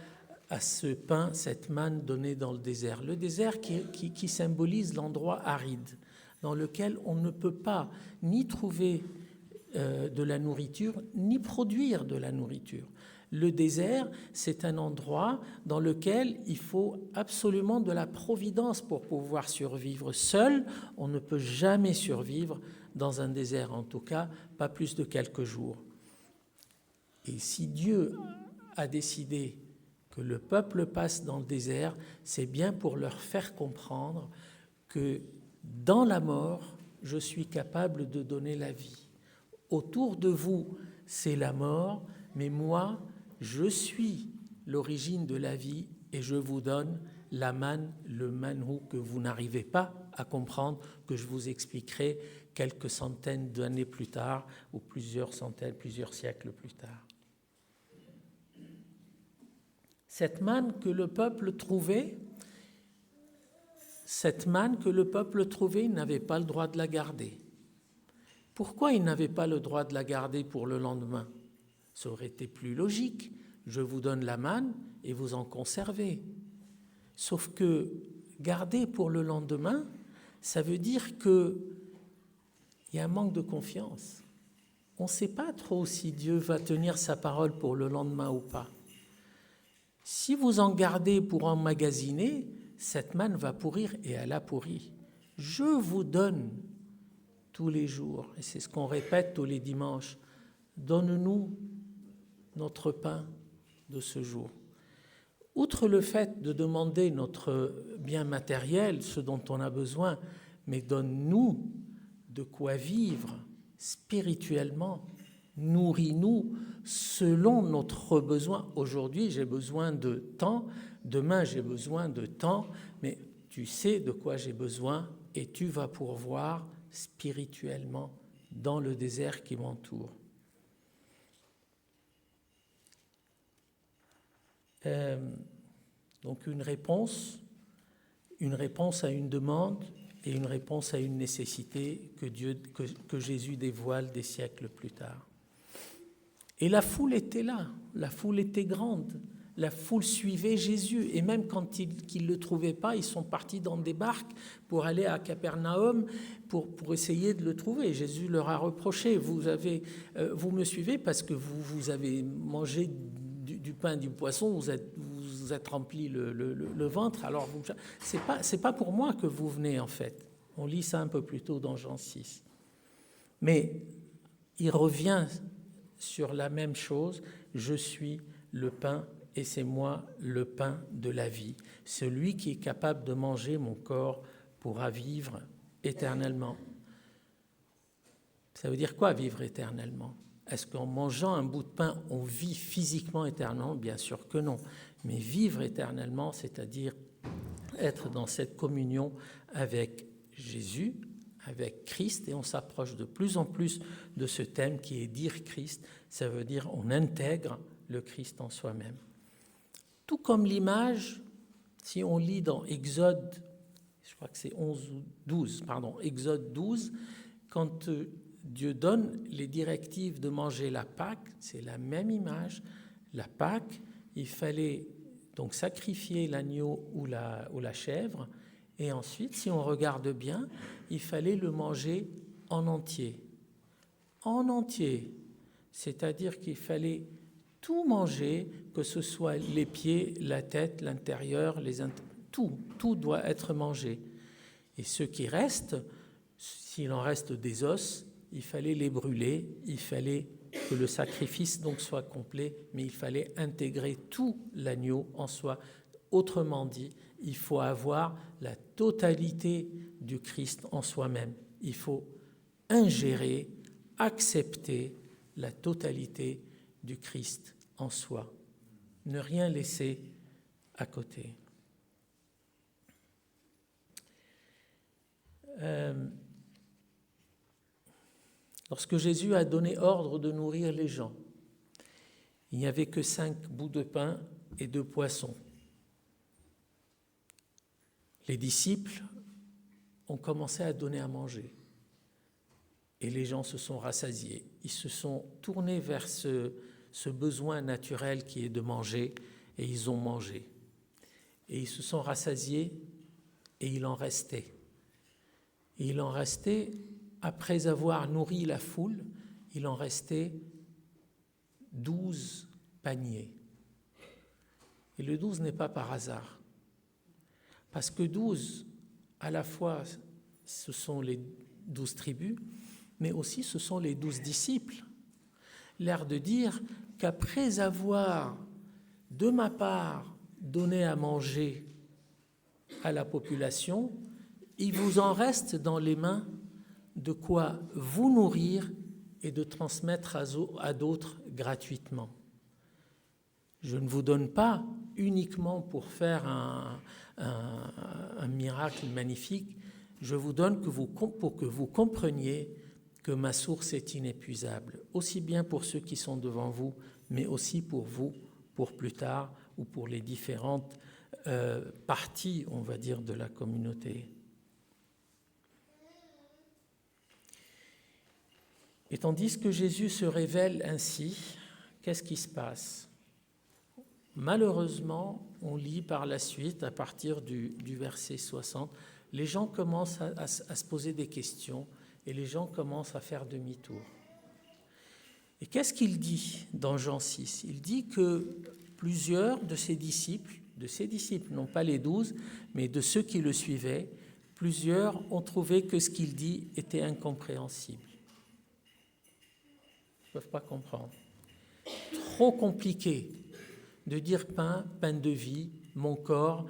à ce pain, cette manne donnée dans le désert. Le désert qui symbolise l'endroit aride, dans lequel on ne peut pas ni trouver de la nourriture, ni produire de la nourriture. Le désert, c'est un endroit dans lequel il faut absolument de la providence pour pouvoir survivre. Seul, on ne peut jamais survivre dans un désert, en tout cas, pas plus de quelques jours. Et si Dieu a décidé que le peuple passe dans le désert, c'est bien pour leur faire comprendre que dans la mort, je suis capable de donner la vie. Autour de vous, c'est la mort, mais moi, je suis l'origine de la vie et je vous donne la manne, le manhou que vous n'arrivez pas à comprendre, que je vous expliquerai quelques centaines d'années plus tard ou plusieurs siècles plus tard. Cette manne que le peuple trouvait, il n'avait pas le droit de la garder. Pourquoi il n'avait pas le droit de la garder pour le lendemain? Ça aurait été plus logique. Je vous donne la manne et vous en conservez. Sauf que garder pour le lendemain, ça veut dire qu'il y a un manque de confiance. On ne sait pas trop si Dieu va tenir sa parole pour le lendemain ou pas. Si vous en gardez pour emmagasiner, cette manne va pourrir et elle a pourri. Je vous donne tous les jours, et c'est ce qu'on répète tous les dimanches, donne-nous notre pain de ce jour. Outre le fait de demander notre bien matériel, ce dont on a besoin, mais donne-nous de quoi vivre spirituellement, nourris-nous selon notre besoin. Aujourd'hui, j'ai besoin de temps, demain, j'ai besoin de temps, mais tu sais de quoi j'ai besoin et tu vas pourvoir spirituellement dans le désert qui m'entoure. Donc une réponse à une demande et une réponse à une nécessité que Jésus dévoile des siècles plus tard. Et la foule était là, la foule était grande, la foule suivait Jésus. Et même quand ils ne le trouvaient pas, ils sont partis dans des barques pour aller à Capernaum pour essayer de le trouver. Jésus leur a reproché, vous me suivez parce que vous avez mangé du pain et du poisson, vous êtes rempli le ventre, alors c'est pas pour moi que vous venez en fait. On lit ça un peu plus tôt dans Jean 6. Mais il revient sur la même chose, je suis le pain et c'est moi le pain de la vie. Celui qui est capable de manger mon corps pourra vivre éternellement. Ça veut dire quoi vivre éternellement ? Est-ce qu'en mangeant un bout de pain, on vit physiquement éternellement ? Bien sûr que non. Mais vivre éternellement, c'est-à-dire être dans cette communion avec Jésus, avec Christ, et on s'approche de plus en plus de ce thème qui est dire Christ, ça veut dire on intègre le Christ en soi-même. Tout comme l'image, si on lit dans Exode, je crois que c'est 12, Exode 12, quand Dieu donne les directives de manger la Pâque, c'est la même image. La Pâque, il fallait donc sacrifier l'agneau ou la chèvre, et ensuite, si on regarde bien, il fallait le manger en entier. En entier, c'est-à-dire qu'il fallait tout manger, que ce soit les pieds, la tête, l'intérieur, tout doit être mangé. Et ce qui reste, s'il en reste des os, il fallait les brûler, il fallait que le sacrifice donc soit complet, mais il fallait intégrer tout l'agneau en soi. Autrement dit, il faut avoir la totalité du Christ en soi-même. Il faut ingérer, accepter la totalité du Christ en soi. Ne rien laisser à côté. Lorsque Jésus a donné ordre de nourrir les gens, il n'y avait que 5 bouts de pain et 2 poissons. Les disciples ont commencé à donner à manger et les gens se sont rassasiés. Ils se sont tournés vers ce besoin naturel qui est de manger et ils ont mangé. Et ils se sont rassasiés et il en restait. Et il en restait, après avoir nourri la foule, il en restait 12 paniers. Et le 12 n'est pas par hasard. Parce que 12, à la fois, ce sont les 12 tribus, mais aussi ce sont les 12 disciples. L'air de dire qu'après avoir, de ma part, donné à manger à la population, il vous en reste dans les mains de quoi vous nourrir et de transmettre à d'autres gratuitement. Je ne vous donne pas uniquement pour faire un miracle magnifique, je vous donne pour que vous compreniez que ma source est inépuisable, aussi bien pour ceux qui sont devant vous, mais aussi pour vous, pour plus tard, ou pour les différentes parties, on va dire, de la communauté. Et tandis que Jésus se révèle ainsi, qu'est-ce qui se passe ? Malheureusement, on lit par la suite, à partir du verset 60, les gens commencent à se poser des questions et les gens commencent à faire demi-tour. Et qu'est-ce qu'il dit dans Jean 6 ? Il dit que plusieurs de ses disciples, non pas les 12, mais de ceux qui le suivaient, plusieurs ont trouvé que ce qu'il dit était incompréhensible. Ils ne peuvent pas comprendre. Trop compliqué de dire pain, pain de vie, mon corps,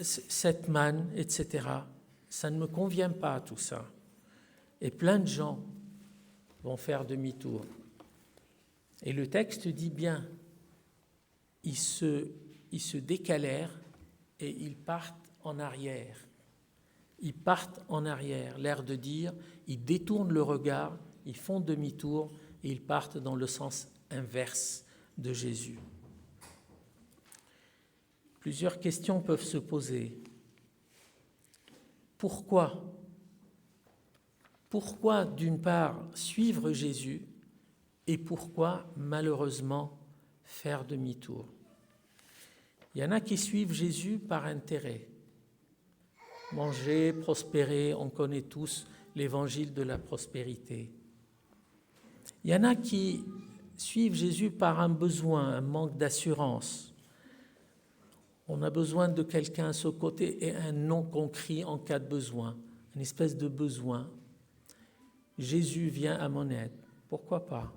cette manne, etc. Ça ne me convient pas, tout ça. Et plein de gens vont faire demi-tour. Et le texte dit bien, ils se décalèrent et ils partent en arrière. Ils partent en arrière, l'air de dire, ils détournent le regard, ils font demi-tour et ils partent dans le sens inverse de Jésus. Plusieurs questions peuvent se poser. Pourquoi ? Pourquoi, d'une part, suivre Jésus et pourquoi, malheureusement, faire demi-tour ? Il y en a qui suivent Jésus par intérêt. Manger, prospérer, on connaît tous l'évangile de la prospérité. Il y en a qui suivent Jésus par un besoin, un manque d'assurance. On a besoin de quelqu'un à ce côté et un nom qu'on crie en cas de besoin, une espèce de besoin. Jésus vient à mon aide. Pourquoi pas?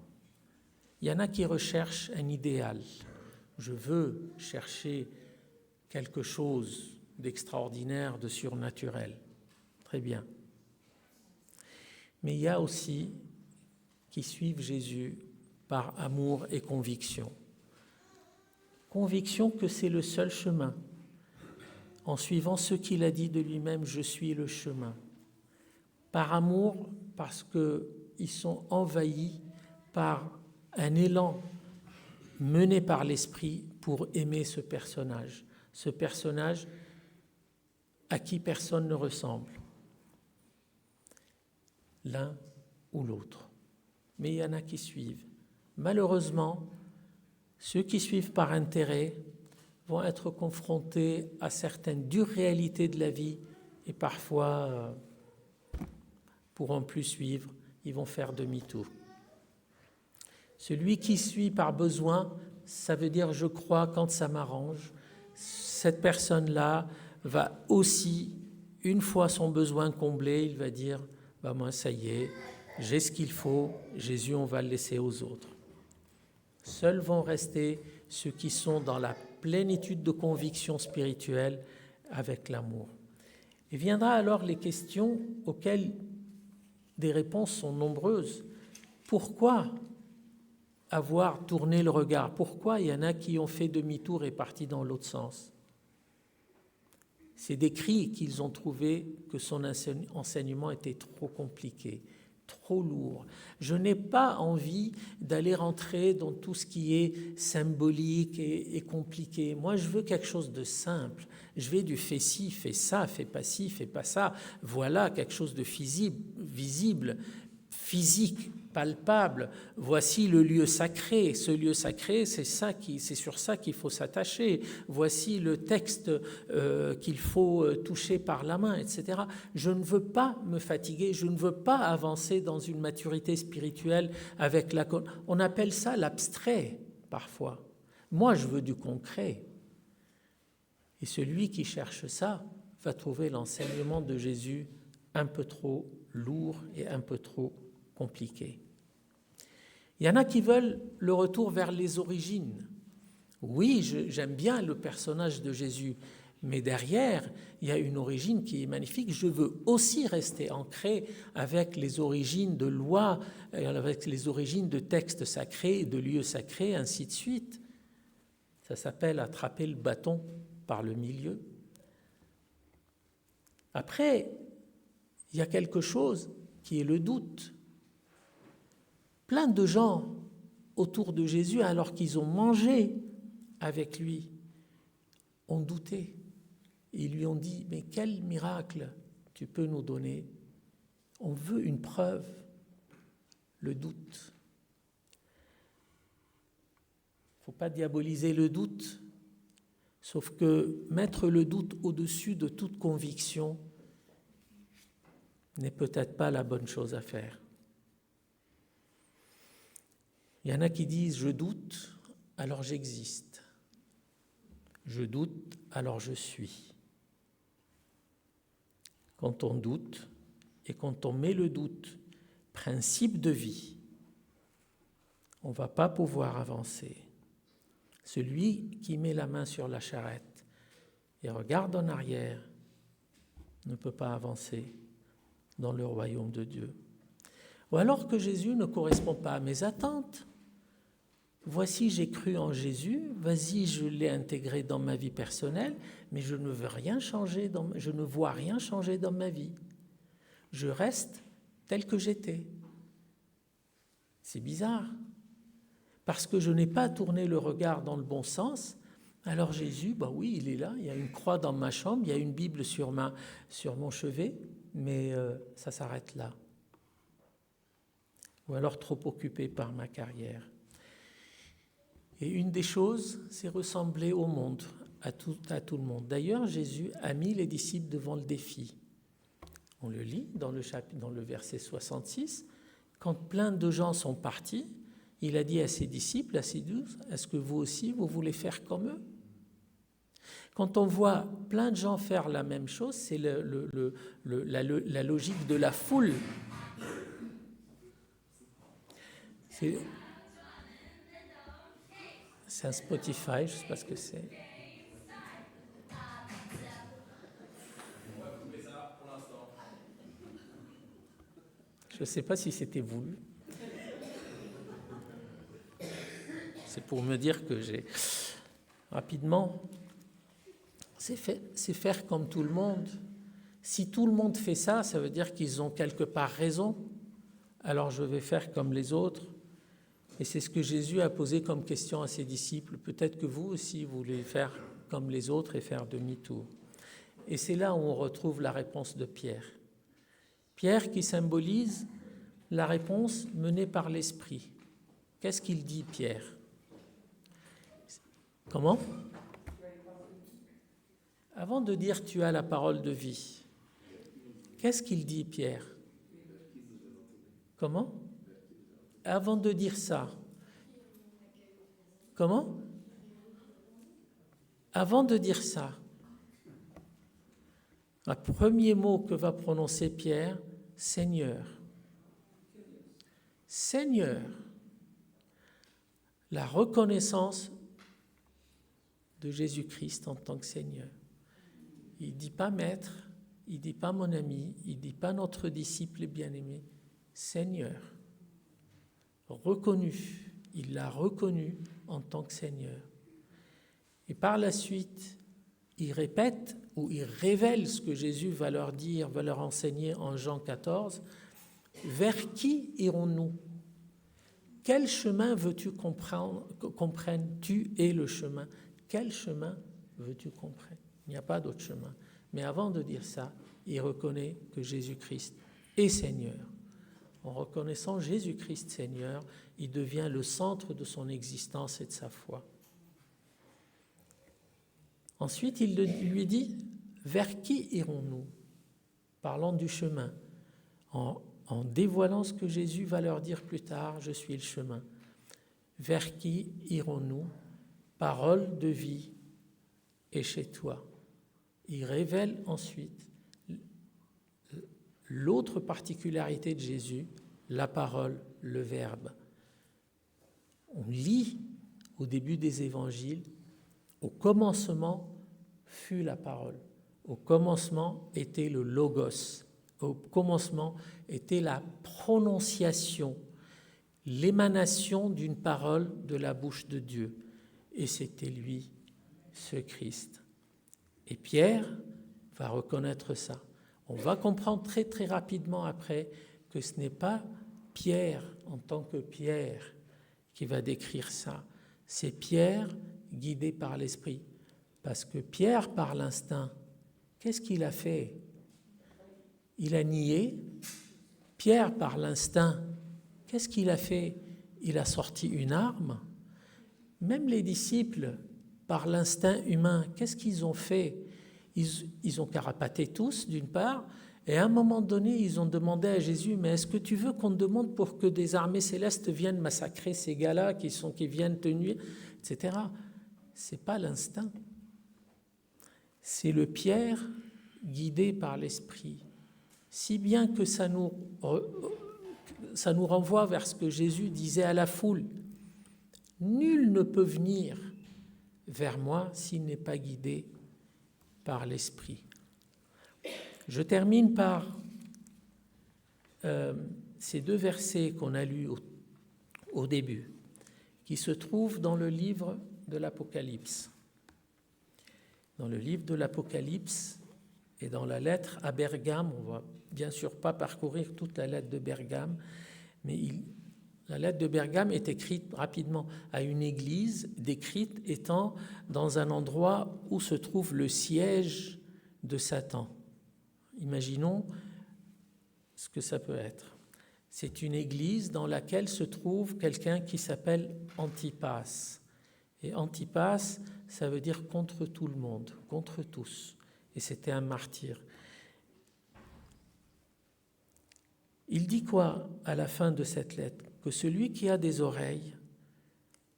Il y en a qui recherchent un idéal. Je veux chercher quelque chose d'extraordinaire, de surnaturel. Très bien. Mais il y a aussi qui suivent Jésus par amour et conviction. Conviction que c'est le seul chemin. En suivant ce qu'il a dit de lui-même, je suis le chemin. Par amour, parce qu'ils sont envahis par un élan mené par l'Esprit pour aimer ce personnage à qui personne ne ressemble, l'un ou l'autre. Mais il y en a qui suivent. Malheureusement, ceux qui suivent par intérêt vont être confrontés à certaines dures réalités de la vie et parfois pourront plus suivre, ils vont faire demi-tour. Celui qui suit par besoin, ça veut dire je crois quand ça m'arrange. Cette personne-là va aussi, une fois son besoin comblé, il va dire bah moi ça y est, j'ai ce qu'il faut, Jésus on va le laisser aux autres. Seuls vont rester ceux qui sont dans la plénitude de conviction spirituelle avec l'amour. Et viendra alors les questions auxquelles des réponses sont nombreuses. Pourquoi avoir tourné le regard? Pourquoi il y en a qui ont fait demi-tour et partis dans l'autre sens? C'est décrit qu'ils ont trouvé que son enseignement était trop compliqué, trop lourd. Je n'ai pas envie d'aller rentrer dans tout ce qui est symbolique et compliqué. Moi, je veux quelque chose de simple. Je vais du fais ci, fais ça, fais pas ci, fais pas ça. Voilà quelque chose de visible, physique, palpable. Voici le lieu sacré. Ce lieu sacré, c'est sur ça qu'il faut s'attacher. Voici le texte qu'il faut toucher par la main, etc. Je ne veux pas me fatiguer, je ne veux pas avancer dans une maturité spirituelle avec la... On appelle ça l'abstrait, parfois. Moi, je veux du concret. Et celui qui cherche ça va trouver l'enseignement de Jésus un peu trop lourd et un peu trop compliqué. Il y en a qui veulent le retour vers les origines. Oui, j'aime bien le personnage de Jésus, mais derrière, il y a une origine qui est magnifique. Je veux aussi rester ancré avec les origines de lois, avec les origines de textes sacrés, de lieux sacrés, ainsi de suite. Ça s'appelle attraper le bâton par le milieu. Après, il y a quelque chose qui est le doute. Plein de gens autour de Jésus, alors qu'ils ont mangé avec lui, ont douté. Ils lui ont dit, mais quel miracle tu peux nous donner? On veut une preuve, le doute. Il ne faut pas diaboliser le doute, sauf que mettre le doute au-dessus de toute conviction n'est peut-être pas la bonne chose à faire. Il y en a qui disent « je doute, alors j'existe. Je doute, alors je suis. » Quand on doute, et quand on met le doute principe de vie, on ne va pas pouvoir avancer. Celui qui met la main sur la charrette et regarde en arrière ne peut pas avancer dans le royaume de Dieu. Ou alors que Jésus ne correspond pas à mes attentes. Voici, j'ai cru en Jésus, vas-y, je l'ai intégré dans ma vie personnelle, mais je ne veux rien changer, je ne vois rien changer dans ma vie. Je reste tel que j'étais. C'est bizarre, parce que je n'ai pas tourné le regard dans le bon sens. Alors Jésus, bah oui, il est là, il y a une croix dans ma chambre, il y a une Bible sur mon chevet, mais ça s'arrête là. Ou alors trop occupé par ma carrière. Et une des choses, c'est ressembler au monde, à tout le monde. D'ailleurs, Jésus a mis les disciples devant le défi. On le lit dans le verset 66. Quand plein de gens sont partis, il a dit à ses disciples, à ses 12, « Est-ce que vous aussi, vous voulez faire comme eux ?» Quand on voit plein de gens faire la même chose, c'est la logique de la foule. C'est un Spotify, je ne sais pas ce que c'est. Je ne sais pas si c'était voulu. C'est pour me dire que j'ai... Rapidement, c'est faire comme tout le monde. Si tout le monde fait ça, ça veut dire qu'ils ont quelque part raison. Alors je vais faire comme les autres. Et c'est ce que Jésus a posé comme question à ses disciples. Peut-être que vous aussi, vous voulez faire comme les autres et faire demi-tour. Et c'est là où on retrouve la réponse de Pierre. Pierre qui symbolise la réponse menée par l'Esprit. Qu'est-ce qu'il dit, Pierre ? Comment ? Avant de dire « tu as la parole de vie », qu'est-ce qu'il dit, Pierre ? Comment ? Avant de dire ça. Comment ? Avant de dire ça, le premier mot que va prononcer Pierre, Seigneur. Seigneur. La reconnaissance de Jésus-Christ en tant que Seigneur. Il ne dit pas maître, il ne dit pas mon ami, il ne dit pas notre disciple bien-aimé. Seigneur. Reconnu. Il l'a reconnu en tant que Seigneur. Et par la suite, il répète ou il révèle ce que Jésus va leur dire, va leur enseigner en Jean 14. Vers qui irons-nous ? Quel chemin veux-tu comprenne ? Tu es le chemin. Quel chemin veux-tu comprendre ? Il n'y a pas d'autre chemin. Mais avant de dire ça, il reconnaît que Jésus-Christ est Seigneur. En reconnaissant Jésus-Christ Seigneur, il devient le centre de son existence et de sa foi. Ensuite, il lui dit, vers qui irons-nous ? Parlant du chemin, en dévoilant ce que Jésus va leur dire plus tard, je suis le chemin. Vers qui irons-nous ? Parole de vie est chez toi. Il révèle ensuite l'autre particularité de Jésus, la parole, le Verbe. On lit au début des évangiles, au commencement fut la parole. Au commencement était le logos. Au commencement était la prononciation, l'émanation d'une parole de la bouche de Dieu. Et c'était lui, ce Christ. Et Pierre va reconnaître ça. On va comprendre très très rapidement après que ce n'est pas Pierre en tant que Pierre qui va décrire ça. C'est Pierre guidé par l'Esprit. Parce que Pierre, par l'instinct, qu'est-ce qu'il a fait ? Il a nié. Pierre, par l'instinct, qu'est-ce qu'il a fait ? Il a sorti une arme. Même les disciples, par l'instinct humain, qu'est-ce qu'ils ont fait ? Ils ont carapaté tous, d'une part, et à un moment donné, ils ont demandé à Jésus, mais est-ce que tu veux qu'on te demande pour que des armées célestes viennent massacrer ces gars-là qui viennent te nuire, etc. C'est pas l'instinct. C'est le Pierre guidé par l'Esprit. Si bien que ça nous renvoie vers ce que Jésus disait à la foule. Nul ne peut venir vers moi s'il n'est pas guidé par l'Esprit. Je termine par ces deux versets qu'on a lus au début, qui se trouvent dans le livre de l'Apocalypse. Dans le livre de l'Apocalypse et dans la lettre à Bergame, on ne va bien sûr pas parcourir toute la lettre de Bergame, mais la lettre de Bergame est écrite rapidement à une église, décrite étant dans un endroit où se trouve le siège de Satan. Imaginons ce que ça peut être. C'est une église dans laquelle se trouve quelqu'un qui s'appelle Antipas, Et Antipas, ça veut dire contre tout le monde, contre tous. Et c'était un martyr. Il dit quoi à la fin de cette lettre? Que celui qui a des oreilles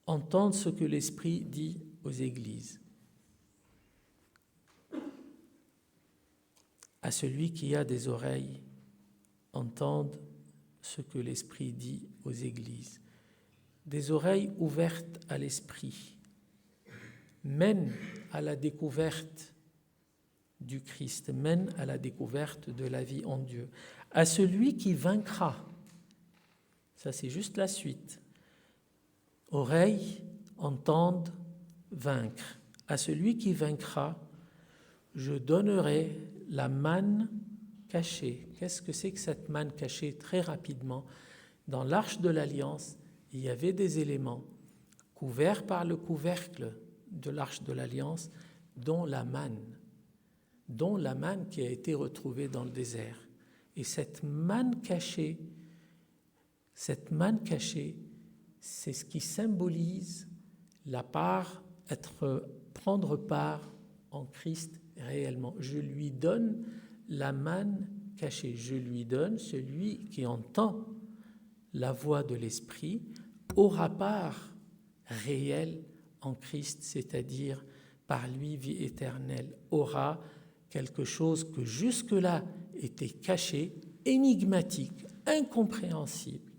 entende ce que l'Esprit dit aux églises. À celui qui a des oreilles, entende ce que l'Esprit dit aux églises. Des oreilles ouvertes à l'Esprit mènent à la découverte du Christ, mènent à la découverte de la vie en Dieu. À celui qui vaincra, ça c'est juste la suite. Oreilles entendent vaincre. À celui qui vaincra, je donnerai la manne cachée. Qu'est-ce que c'est que cette manne cachée? Très rapidement, dans l'arche de l'Alliance, il y avait des éléments couverts par le couvercle de l'arche de l'Alliance, dont la manne qui a été retrouvée dans le désert. Et cette manne cachée, c'est ce qui symbolise la part, prendre part en Christ réellement. Je lui donne la manne cachée. Je lui donne, celui qui entend la voix de l'Esprit aura part réelle en Christ, c'est-à-dire par lui vie éternelle, aura quelque chose que jusque-là était caché, énigmatique, incompréhensible.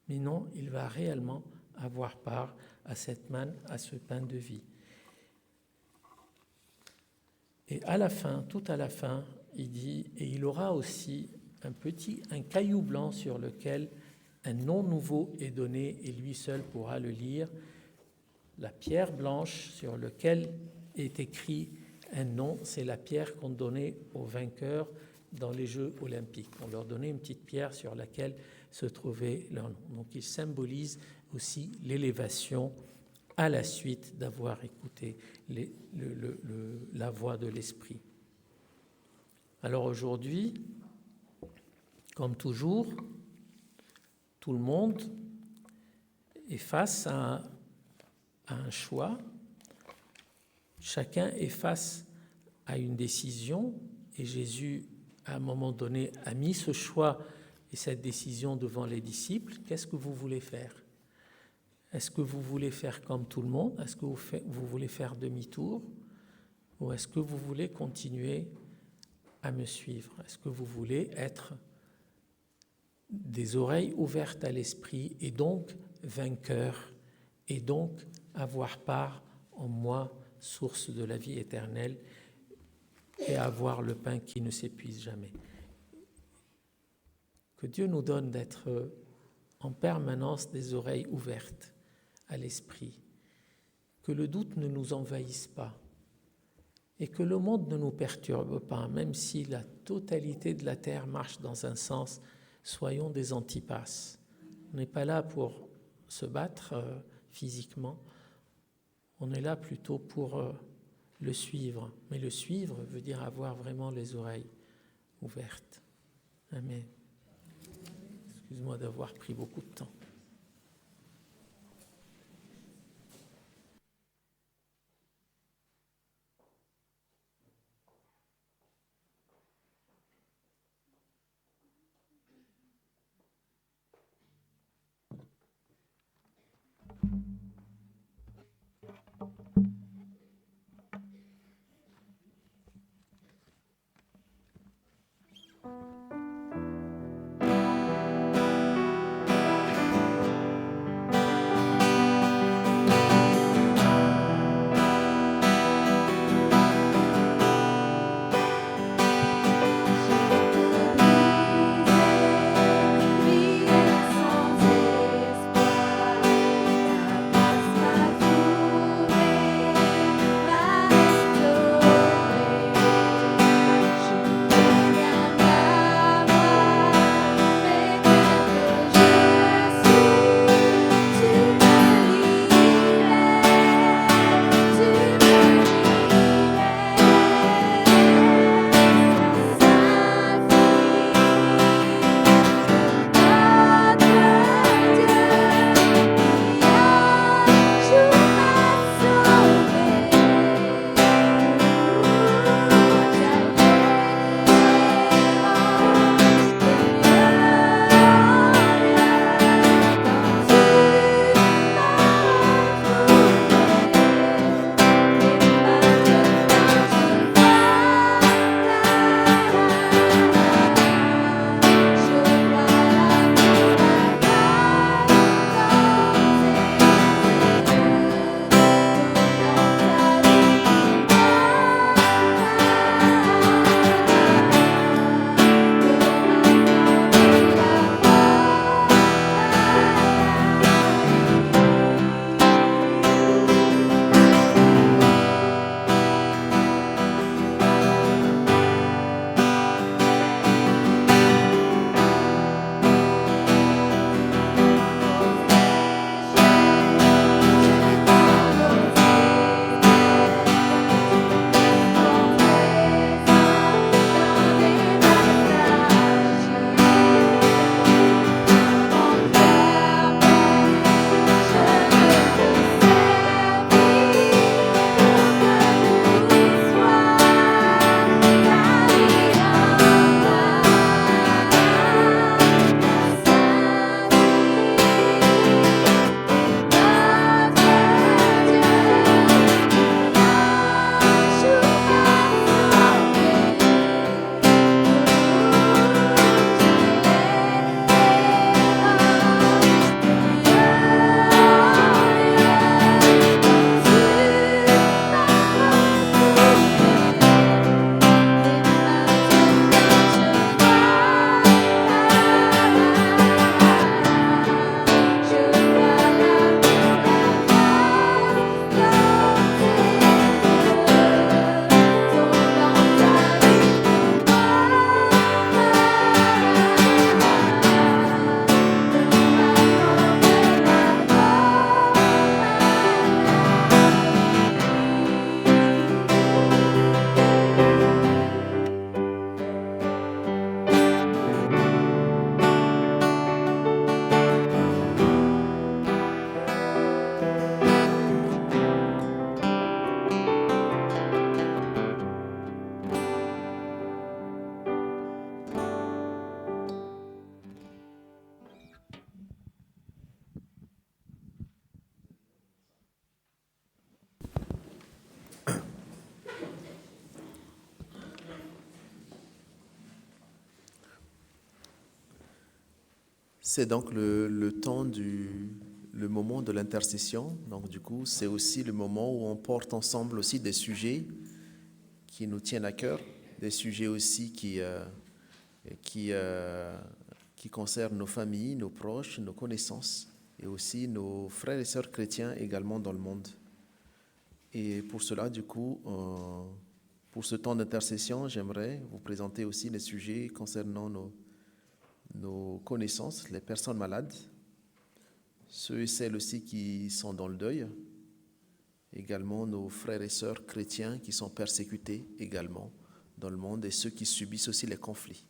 Mais non, il va réellement avoir part à cette manne, à ce pain de vie. Et à la fin, tout à la fin, il dit, et il aura aussi un caillou blanc sur lequel un nom nouveau est donné et lui seul pourra le lire. La pierre blanche sur laquelle est écrit un nom, c'est la pierre qu'on donnait aux vainqueurs dans les Jeux olympiques. On leur donnait une petite pierre sur laquelle se trouvait leur nom. Donc il symbolise aussi l'élévation à la suite d'avoir écouté la voix de l'Esprit. Alors aujourd'hui, comme toujours, tout le monde est face à un choix. Chacun est face à une décision et Jésus, à un moment donné, a mis ce choix et cette décision devant les disciples. Qu'est-ce que vous voulez faire? Est-ce que vous voulez faire comme tout le monde? Est-ce que vous voulez faire demi-tour? Ou est-ce que vous voulez continuer à me suivre? Est-ce que vous voulez être des oreilles ouvertes à l'Esprit et donc vainqueurs et donc avoir part en moi, source de la vie éternelle, et avoir le pain qui ne s'épuise jamais? Que Dieu nous donne d'être en permanence des oreilles ouvertes à l'Esprit, que le doute ne nous envahisse pas et que le monde ne nous perturbe pas, même si la totalité de la terre marche dans un sens. Soyons des Antipas. On n'est pas là pour se battre physiquement, on est là plutôt pour le suivre. Mais le suivre veut dire avoir vraiment les oreilles ouvertes. Amen. Excuse-moi d'avoir pris beaucoup de temps. C'est donc le temps le moment de l'intercession. Donc du coup, c'est aussi le moment où on porte ensemble aussi des sujets qui nous tiennent à cœur, des sujets aussi qui concernent nos familles, nos proches, nos connaissances et aussi nos frères et sœurs chrétiens également dans le monde. Et pour cela, du coup, pour ce temps d'intercession, j'aimerais vous présenter aussi les sujets concernant nos connaissances, les personnes malades, ceux et celles aussi qui sont dans le deuil, également nos frères et sœurs chrétiens qui sont persécutés également dans le monde et ceux qui subissent aussi les conflits.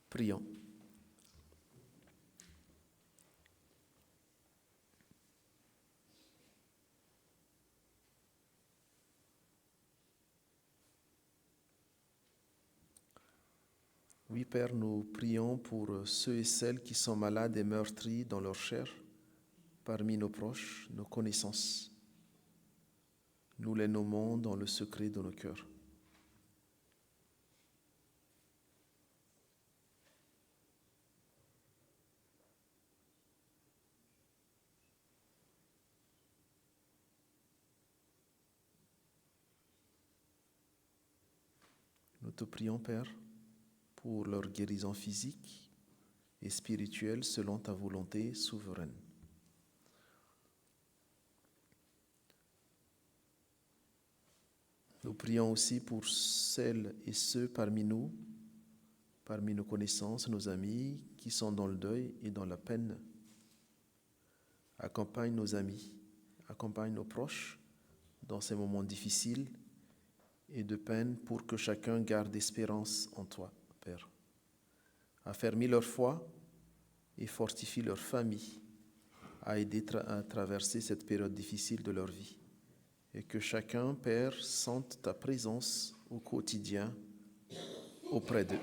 Prions. Oui, Père, nous prions pour ceux et celles qui sont malades et meurtris dans leur chair, parmi nos proches, nos connaissances. Nous les nommons dans le secret de nos cœurs. Nous te prions, Père, pour leur guérison physique et spirituelle selon ta volonté souveraine. Nous prions aussi pour celles et ceux parmi nous, parmi nos connaissances, nos amis, qui sont dans le deuil et dans la peine. Accompagne nos amis, accompagne nos proches dans ces moments difficiles et de peine pour que chacun garde espérance en toi, Père. Affermis leur foi et fortifie leur famille à aider à traverser cette période difficile de leur vie. Et que chacun, Père, sente ta présence au quotidien auprès d'eux.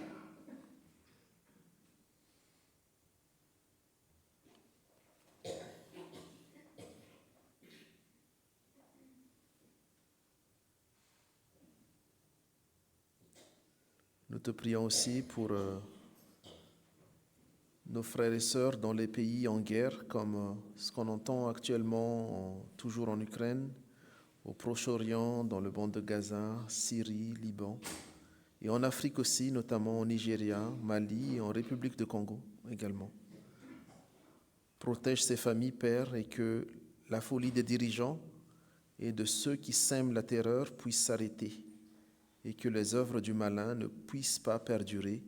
Nous te prions aussi pour nos frères et sœurs dans les pays en guerre, comme ce qu'on entend actuellement toujours en Ukraine, au Proche-Orient, dans le bande de Gaza, Syrie, Liban, et en Afrique aussi, notamment au Nigeria, Mali et en République de Congo également. Protège ces familles, Père, et que la folie des dirigeants et de ceux qui sèment la terreur puisse s'arrêter, et que les œuvres du malin ne puissent pas perdurer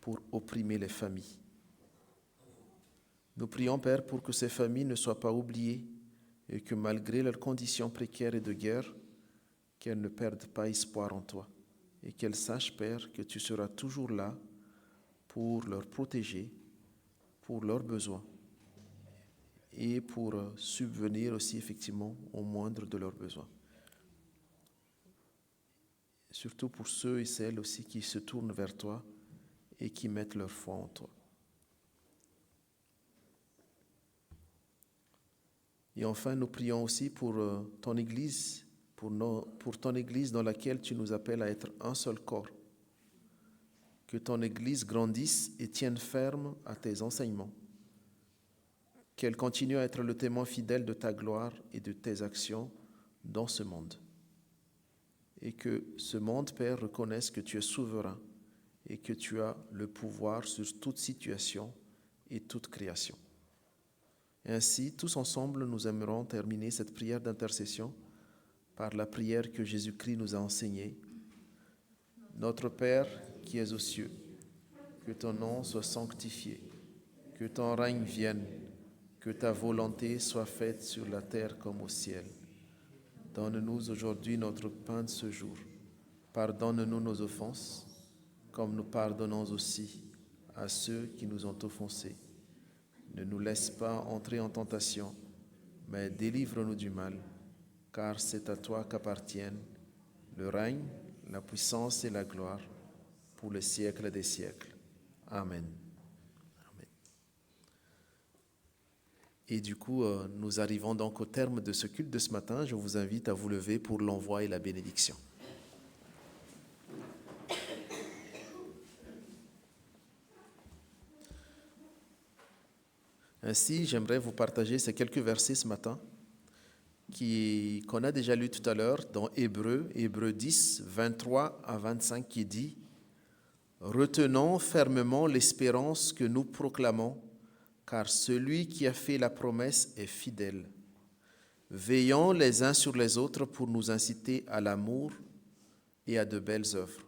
pour opprimer les familles. Nous prions, Père, pour que ces familles ne soient pas oubliées et que malgré leurs conditions précaires et de guerre, qu'elles ne perdent pas espoir en toi et qu'elles sachent, Père, que tu seras toujours là pour leur protéger, pour leurs besoins et pour subvenir aussi effectivement au moindre de leurs besoins. Surtout pour ceux et celles aussi qui se tournent vers toi et qui mettent leur foi en toi. Et enfin, nous prions aussi pour ton Église, pour ton Église dans laquelle tu nous appelles à être un seul corps. Que ton Église grandisse et tienne ferme à tes enseignements. Qu'elle continue à être le témoin fidèle de ta gloire et de tes actions dans ce monde. Et que ce monde, Père, reconnaisse que tu es souverain et que tu as le pouvoir sur toute situation et toute création. Et ainsi, tous ensemble, nous aimerons terminer cette prière d'intercession par la prière que Jésus-Christ nous a enseignée. Notre Père qui es aux cieux, que ton nom soit sanctifié, que ton règne vienne, que ta volonté soit faite sur la terre comme au ciel. Donne-nous aujourd'hui notre pain de ce jour. Pardonne-nous nos offenses, comme nous pardonnons aussi à ceux qui nous ont offensés. Ne nous laisse pas entrer en tentation, mais délivre-nous du mal, car c'est à toi qu'appartiennent le règne, la puissance et la gloire pour les siècles des siècles. Amen. Amen. Et du coup, nous arrivons donc au terme de ce culte de ce matin. Je vous invite à vous lever pour l'envoi et la bénédiction. Ainsi, j'aimerais vous partager ces quelques versets ce matin qu'on a déjà lu tout à l'heure dans Hébreux 10, 23 à 25 qui dit « Retenons fermement l'espérance que nous proclamons, car celui qui a fait la promesse est fidèle. Veillons les uns sur les autres pour nous inciter à l'amour et à de belles œuvres.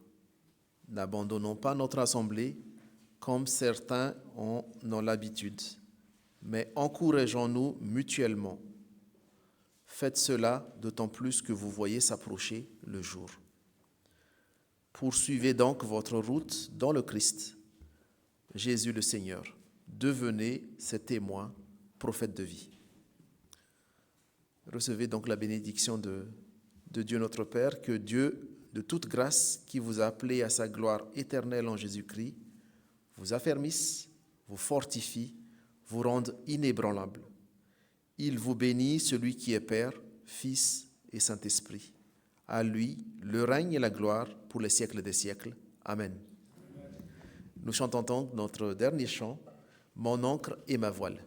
N'abandonnons pas notre assemblée comme certains en ont l'habitude, mais encourageons-nous mutuellement. Faites cela d'autant plus que vous voyez s'approcher le jour. Poursuivez donc votre route dans le Christ, Jésus le Seigneur. Devenez ses témoins, prophètes de vie. » Recevez donc la bénédiction de Dieu notre Père, que Dieu, de toute grâce, qui vous a appelé à sa gloire éternelle en Jésus-Christ, vous affermisse, vous fortifie, vous rende inébranlable. Il vous bénit, celui qui est Père, Fils et Saint-Esprit. À lui, le règne et la gloire pour les siècles des siècles. Amen. Nous chantons donc notre dernier chant, « Mon ancre et ma voile ».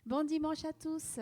Bon dimanche à tous.